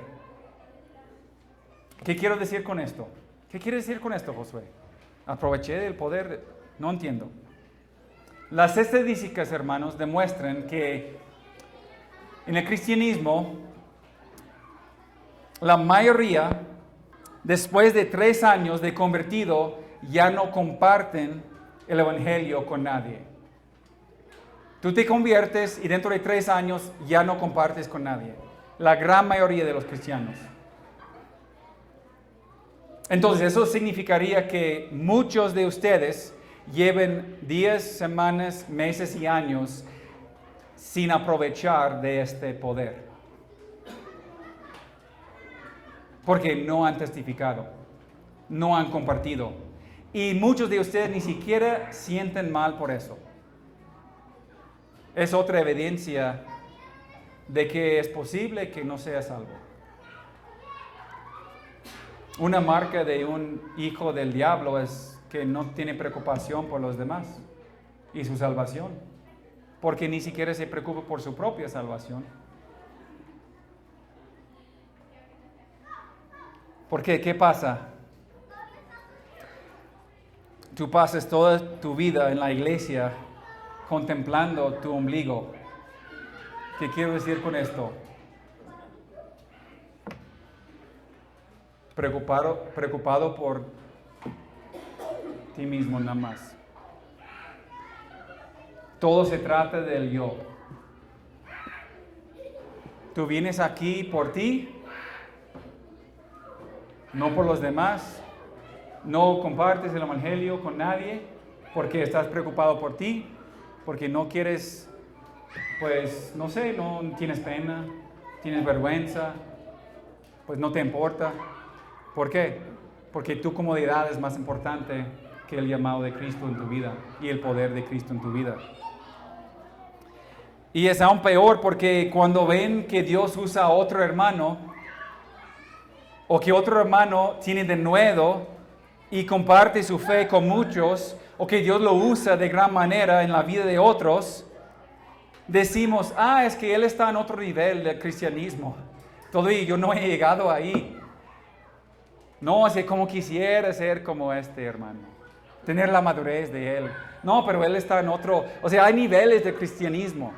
¿Qué quiero decir con esto? ¿Qué quiere decir con esto, Josué? Aproveché del poder. No entiendo. Las estadísticas, hermanos, demuestran que en el cristianismo, la mayoría, después de 3 años de convertido, ya no comparten el Evangelio con nadie. Tú te conviertes y dentro de 3 años ya no compartes con nadie. La gran mayoría de los cristianos. Entonces, eso significaría que muchos de ustedes lleven días, semanas, meses y años sin aprovechar de este poder. Porque no han testificado, no han compartido. Y muchos de ustedes ni siquiera sienten mal por eso. Es otra evidencia de que es posible que no seas salvo. Una marca de un hijo del diablo es que no tiene preocupación por los demás y su salvación, porque ni siquiera se preocupa por su propia salvación. ¿Por qué? ¿Qué pasa? Tú pasas toda tu vida en la iglesia contemplando tu ombligo. ¿Qué quiero decir con esto? Preocupado por ti mismo nada más. Todo se trata del yo. Tú vienes aquí por ti, no por los demás. No compartes el Evangelio con nadie porque estás preocupado por ti, porque no quieres pues no sé, no tienes pena, tienes vergüenza, pues no te importa. ¿Por qué? Porque tu comodidad es más importante que el llamado de Cristo en tu vida y el poder de Cristo en tu vida. Y es aún peor porque cuando ven que Dios usa a otro hermano, o que otro hermano tiene denuedo y comparte su fe con muchos, o que Dios lo usa de gran manera en la vida de otros, decimos, es que él está en otro nivel del cristianismo. Todavía yo no he llegado ahí. No, es que como quisiera ser como este hermano, tener la madurez de él. No, pero él está en otro, o sea, hay niveles de cristianismo.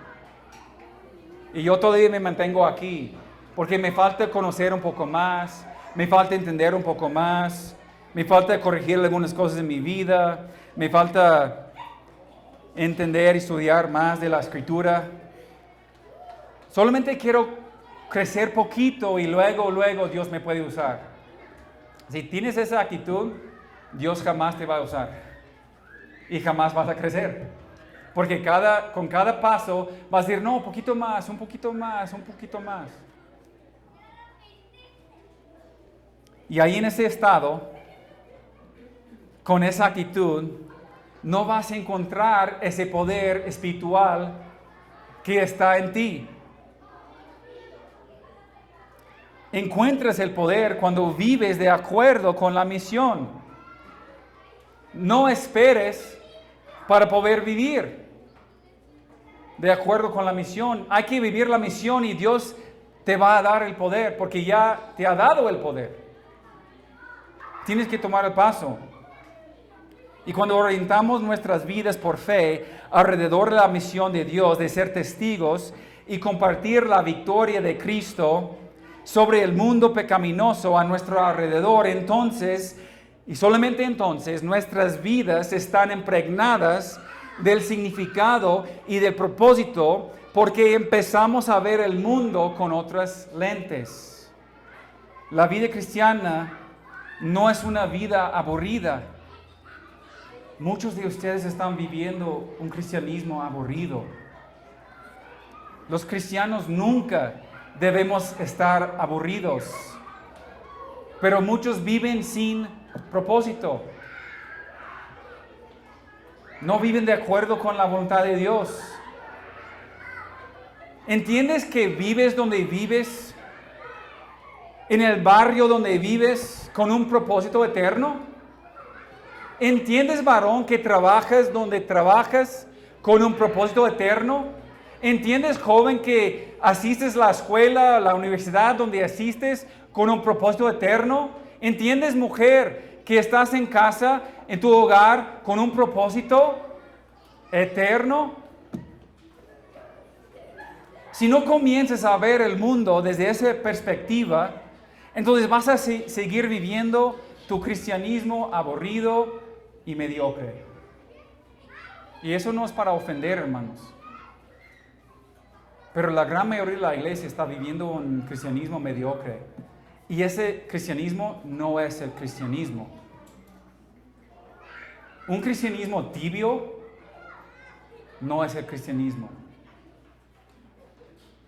Y yo todavía me mantengo aquí, porque me falta conocer un poco más, me falta entender un poco más, me falta corregir algunas cosas en mi vida, me falta entender y estudiar más de la Escritura. Solamente quiero crecer poquito y luego Dios me puede usar. Si tienes esa actitud, Dios jamás te va a usar y jamás vas a crecer. Porque con cada paso vas a decir, no, un poquito más, un poquito más, un poquito más. Y ahí en ese estado, con esa actitud, no vas a encontrar ese poder espiritual que está en ti. Encuentras el poder cuando vives de acuerdo con la misión. No esperes para poder vivir de acuerdo con la misión. Hay que vivir la misión y Dios te va a dar el poder porque ya te ha dado el poder. Tienes que tomar el paso. Y cuando orientamos nuestras vidas por fe alrededor de la misión de Dios, de ser testigos y compartir la victoria de Cristo sobre el mundo pecaminoso a nuestro alrededor, entonces, y solamente entonces, nuestras vidas están impregnadas del significado y del propósito porque empezamos a ver el mundo con otras lentes. La vida cristiana no es una vida aburrida. Muchos de ustedes están viviendo un cristianismo aburrido. Los cristianos nunca debemos estar aburridos, pero muchos viven sin propósito. No viven de acuerdo con la voluntad de Dios. ¿Entiendes que vives donde vives, en el barrio donde vives, con un propósito eterno? ¿Entiendes, varón, que trabajas donde trabajas con un propósito eterno? ¿Entiendes, joven, que asistes a la escuela, a la universidad donde asistes con un propósito eterno? ¿Entiendes, mujer, que estás en casa, en tu hogar, con un propósito eterno? Si no comienzas a ver el mundo desde esa perspectiva, entonces vas a seguir viviendo tu cristianismo aburrido y mediocre. Y eso no es para ofender, hermanos. Pero la gran mayoría de la iglesia está viviendo un cristianismo mediocre. Y ese cristianismo no es el cristianismo. Un cristianismo tibio no es el cristianismo.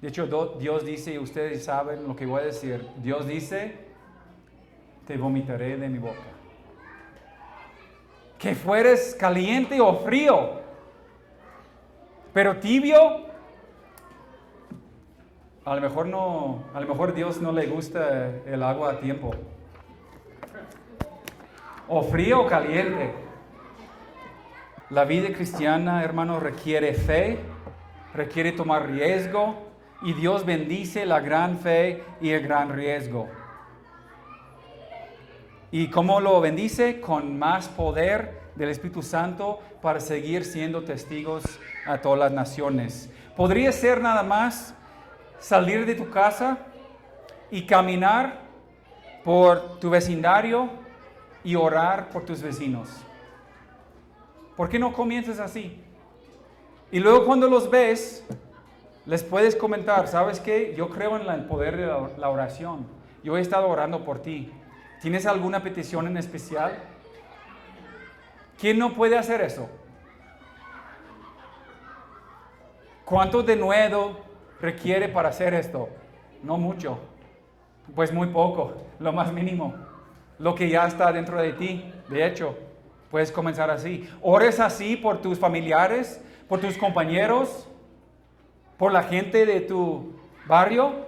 De hecho, Dios dice, y ustedes saben lo que voy a decir, Dios dice, te vomitaré de mi boca. Que fueres caliente o frío, pero tibio, a lo mejor Dios no le gusta el agua a tiempo. O frío o caliente. La vida cristiana, hermano, requiere fe, requiere tomar riesgo, y Dios bendice la gran fe y el gran riesgo. ¿Y cómo lo bendice? Con más poder del Espíritu Santo para seguir siendo testigos a todas las naciones. Podría ser nada más salir de tu casa y caminar por tu vecindario y orar por tus vecinos. ¿Por qué no comienzas así? Y luego cuando los ves, les puedes comentar, ¿sabes qué? Yo creo en el poder de la oración. Yo he estado orando por ti. ¿Tienes alguna petición en especial? ¿Quién no puede hacer eso? ¿Cuánto denuedo requiere para hacer esto? No mucho, pues muy poco, lo más mínimo, lo que ya está dentro de ti. De hecho, puedes comenzar así. Ores así por tus familiares, por tus compañeros, por la gente de tu barrio.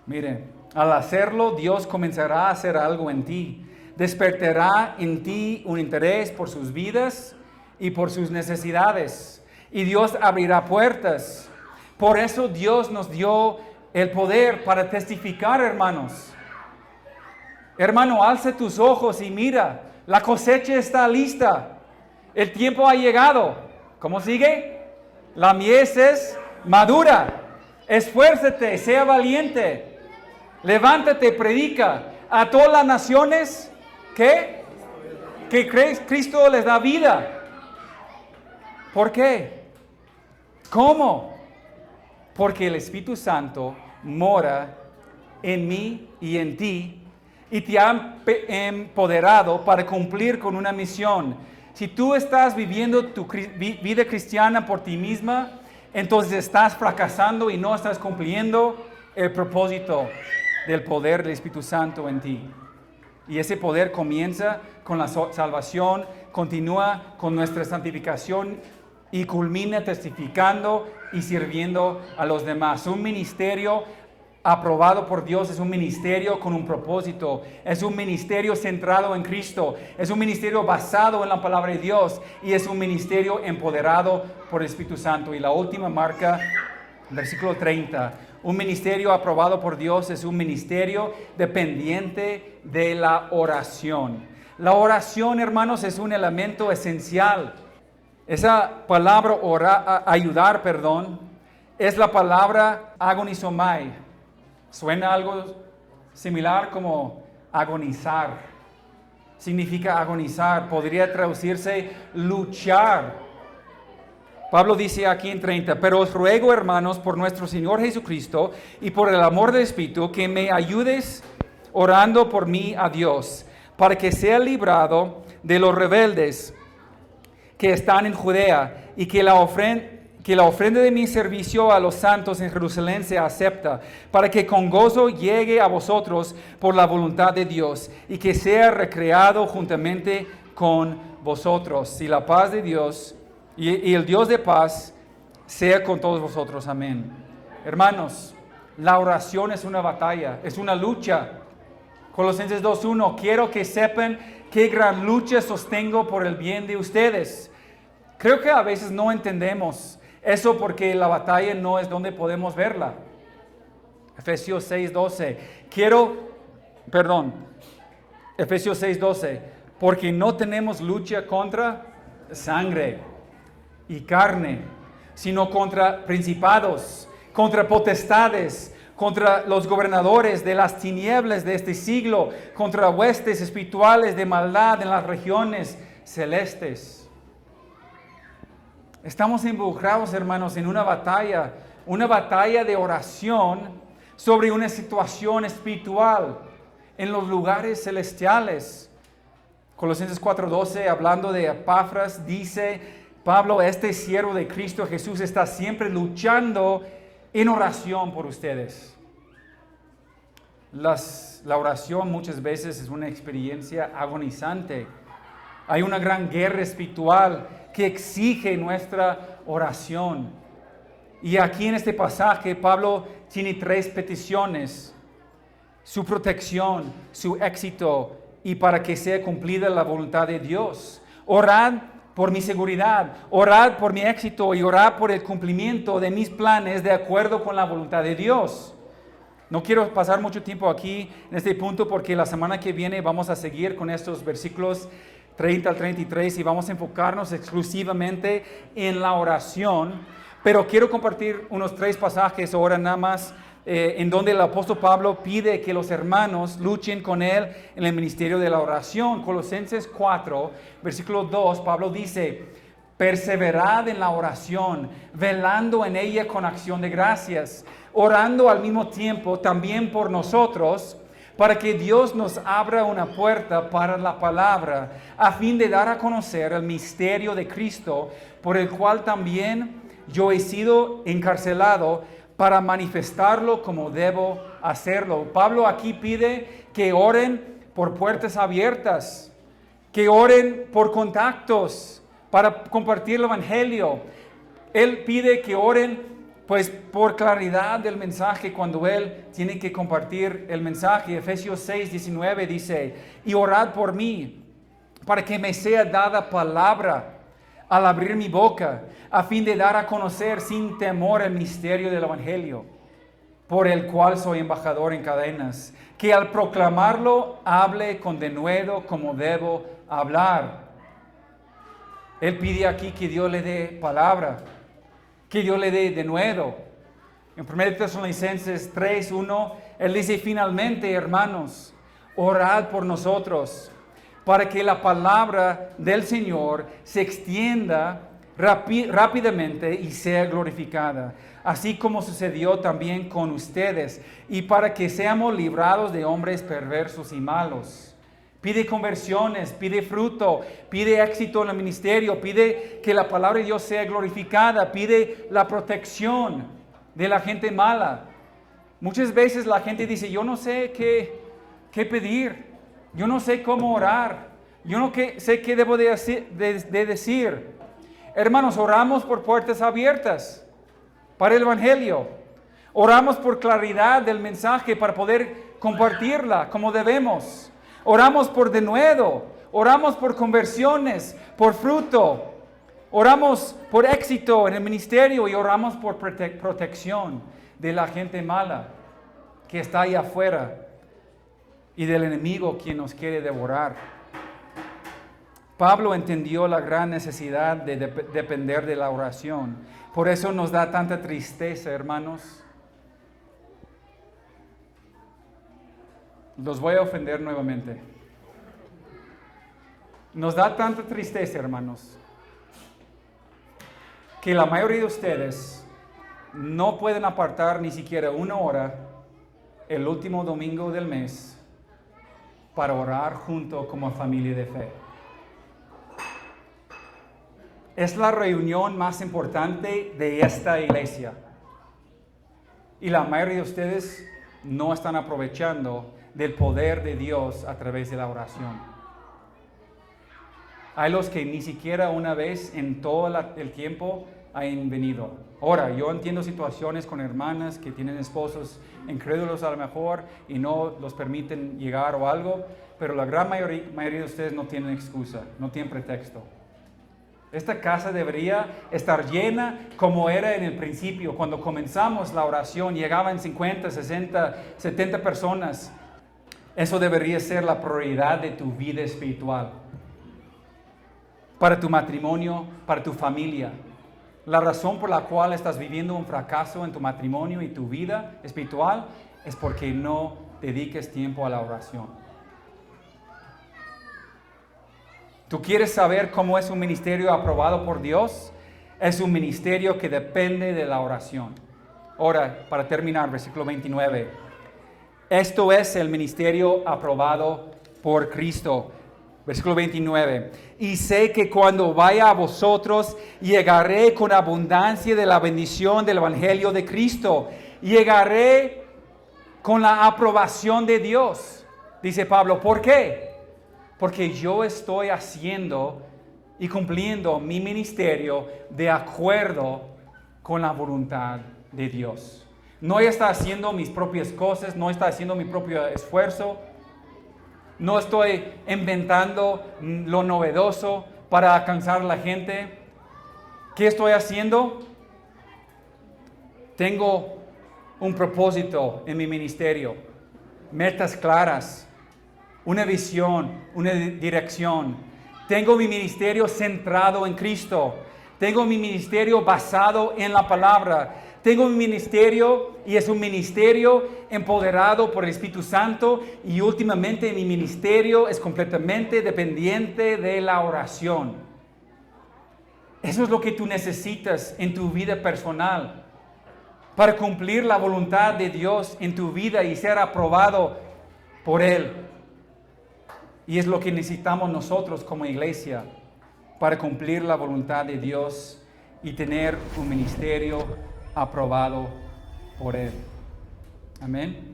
Miren, al hacerlo, Dios comenzará a hacer algo en ti. Despertará en ti un interés por sus vidas y por sus necesidades. Y Dios abrirá puertas. Por eso Dios nos dio el poder para testificar, hermanos. Hermano, alza tus ojos y mira, la cosecha está lista. El tiempo ha llegado. ¿Cómo sigue? La mies es madura. Esfuérzate, sea valiente. Levántate, predica a todas las naciones que Cristo les da vida. ¿Por qué? ¿Cómo? Porque el Espíritu Santo mora en mí y en ti y te ha empoderado para cumplir con una misión. Si tú estás viviendo tu vida cristiana por ti misma, entonces estás fracasando y no estás cumpliendo el propósito del poder del Espíritu Santo en ti. Y ese poder comienza con la salvación, continúa con nuestra santificación y culmina testificando y sirviendo a los demás. Un ministerio aprobado por Dios es un ministerio con un propósito. Es un ministerio centrado en Cristo. Es un ministerio basado en la palabra de Dios. Y es un ministerio empoderado por el Espíritu Santo. Y la última marca, versículo 30. Un ministerio aprobado por Dios es un ministerio dependiente de la oración. La oración, hermanos, es un elemento esencial. Esa palabra ayudar, es la palabra agonizomai. Suena algo similar como agonizar. Significa agonizar. Podría traducirse luchar. Pablo dice aquí en 30, pero os ruego, hermanos, por nuestro Señor Jesucristo y por el amor del Espíritu, que me ayudes orando por mí a Dios, para que sea librado de los rebeldes que están en Judea, y que la ofrenda de mi servicio a los santos en Jerusalén se acepta, para que con gozo llegue a vosotros por la voluntad de Dios, y que sea recreado juntamente con vosotros. Y la paz de Dios y el Dios de paz sea con todos vosotros. Amén. Hermanos, la oración es una batalla, es una lucha. Colosenses 2:1, quiero que sepan qué gran lucha sostengo por el bien de ustedes. Creo que a veces no entendemos eso porque la batalla no es donde podemos verla. Efesios 6:12, Efesios 6:12, porque no tenemos lucha contra sangre y carne, sino contra principados, contra potestades, contra los gobernadores de las tinieblas de este siglo, contra huestes espirituales de maldad en las regiones celestes. Estamos involucrados, hermanos, en una batalla de oración sobre una situación espiritual en los lugares celestiales. Colosenses 4:12, hablando de Epafras, dice Pablo, este siervo de Cristo Jesús está siempre luchando en oración por ustedes. La oración muchas veces es una experiencia agonizante. Hay una gran guerra espiritual que exige nuestra oración. Y aquí en este pasaje Pablo tiene 3 peticiones: su protección, su éxito y para que sea cumplida la voluntad de Dios. Orad por mi seguridad, orad por mi éxito y orad por el cumplimiento de mis planes de acuerdo con la voluntad de Dios. No quiero pasar mucho tiempo aquí en este punto porque la semana que viene vamos a seguir con estos versículos 30 al 33 y vamos a enfocarnos exclusivamente en la oración. Pero quiero compartir unos 3 pasajes ahora nada más en donde el apóstol Pablo pide que los hermanos luchen con él en el ministerio de la oración. Colosenses 4, versículo 2, Pablo dice: perseverad en la oración, velando en ella con acción de gracias, orando al mismo tiempo también por nosotros, para que Dios nos abra una puerta para la palabra, a fin de dar a conocer el misterio de Cristo, por el cual también yo he sido encarcelado para manifestarlo como debo hacerlo. Pablo aquí pide que oren por puertas abiertas, que oren por contactos para compartir el Evangelio. Él pide que oren pues por claridad del mensaje cuando él tiene que compartir el mensaje. Efesios 6:19 dice, y orad por mí, para que me sea dada palabra al abrir mi boca, a fin de dar a conocer sin temor el misterio del Evangelio, por el cual soy embajador en cadenas, que al proclamarlo hable con denuedo como debo hablar. Él pide aquí que Dios le dé palabra, que Dios le dé denuedo. En 1 Tesalonicenses 3:1, él dice, finalmente, hermanos, orad por nosotros, para que la palabra del Señor se extienda rápidamente y sea glorificada, así como sucedió también con ustedes, y para que seamos librados de hombres perversos y malos. Pide conversiones, pide fruto, pide éxito en el ministerio, pide que la palabra de Dios sea glorificada, pide la protección de la gente mala. Muchas veces la gente dice, yo no sé qué pedir, yo no sé cómo orar, yo no sé qué debo de decir. Hermanos, oramos por puertas abiertas para el Evangelio. Oramos por claridad del mensaje para poder compartirla como debemos. Oramos por denuedo, oramos por conversiones, por fruto, oramos por éxito en el ministerio y oramos por protección de la gente mala que está ahí afuera y del enemigo quien nos quiere devorar. Pablo entendió la gran necesidad de depender de la oración. Por eso nos da tanta tristeza, hermanos. Los voy a ofender nuevamente. Nos da tanta tristeza, hermanos, que la mayoría de ustedes no pueden apartar ni siquiera una hora el último domingo del mes para orar junto como familia de fe. Es la reunión más importante de esta iglesia. Y la mayoría de ustedes no están aprovechando del poder de Dios a través de la oración. Hay los que ni siquiera una vez en todo el tiempo han venido. Ahora, yo entiendo situaciones con hermanas que tienen esposos incrédulos a lo mejor y no los permiten llegar o algo, pero la gran mayoría de ustedes no tienen excusa, no tienen pretexto. Esta casa debería estar llena como era en el principio. Cuando comenzamos la oración, llegaban 50, 60, 70 personas. Eso debería ser la prioridad de tu vida espiritual. Para tu matrimonio, para tu familia. La razón por la cual estás viviendo un fracaso en tu matrimonio y tu vida espiritual es porque no dediques tiempo a la oración. ¿Tú quieres saber cómo es un ministerio aprobado por Dios? Es un ministerio que depende de la oración. Ahora, para terminar, versículo 29. Esto es el ministerio aprobado por Cristo. Versículo 29. Y sé que cuando vaya a vosotros, llegaré con abundancia de la bendición del Evangelio de Cristo. Llegaré con la aprobación de Dios. Dice Pablo, ¿por qué? Porque yo estoy haciendo y cumpliendo mi ministerio de acuerdo con la voluntad de Dios. No está haciendo mis propias cosas, no está haciendo mi propio esfuerzo. No estoy inventando lo novedoso para alcanzar a la gente. ¿Qué estoy haciendo? Tengo un propósito en mi ministerio, metas claras. Una visión, una dirección. Tengo mi ministerio centrado en Cristo. Tengo mi ministerio basado en la palabra. Tengo mi ministerio y es un ministerio empoderado por el Espíritu Santo. Y últimamente mi ministerio es completamente dependiente de la oración. Eso es lo que tú necesitas en tu vida personal para cumplir la voluntad de Dios en tu vida y ser aprobado por Él. Y es lo que necesitamos nosotros como iglesia para cumplir la voluntad de Dios y tener un ministerio aprobado por Él. Amén.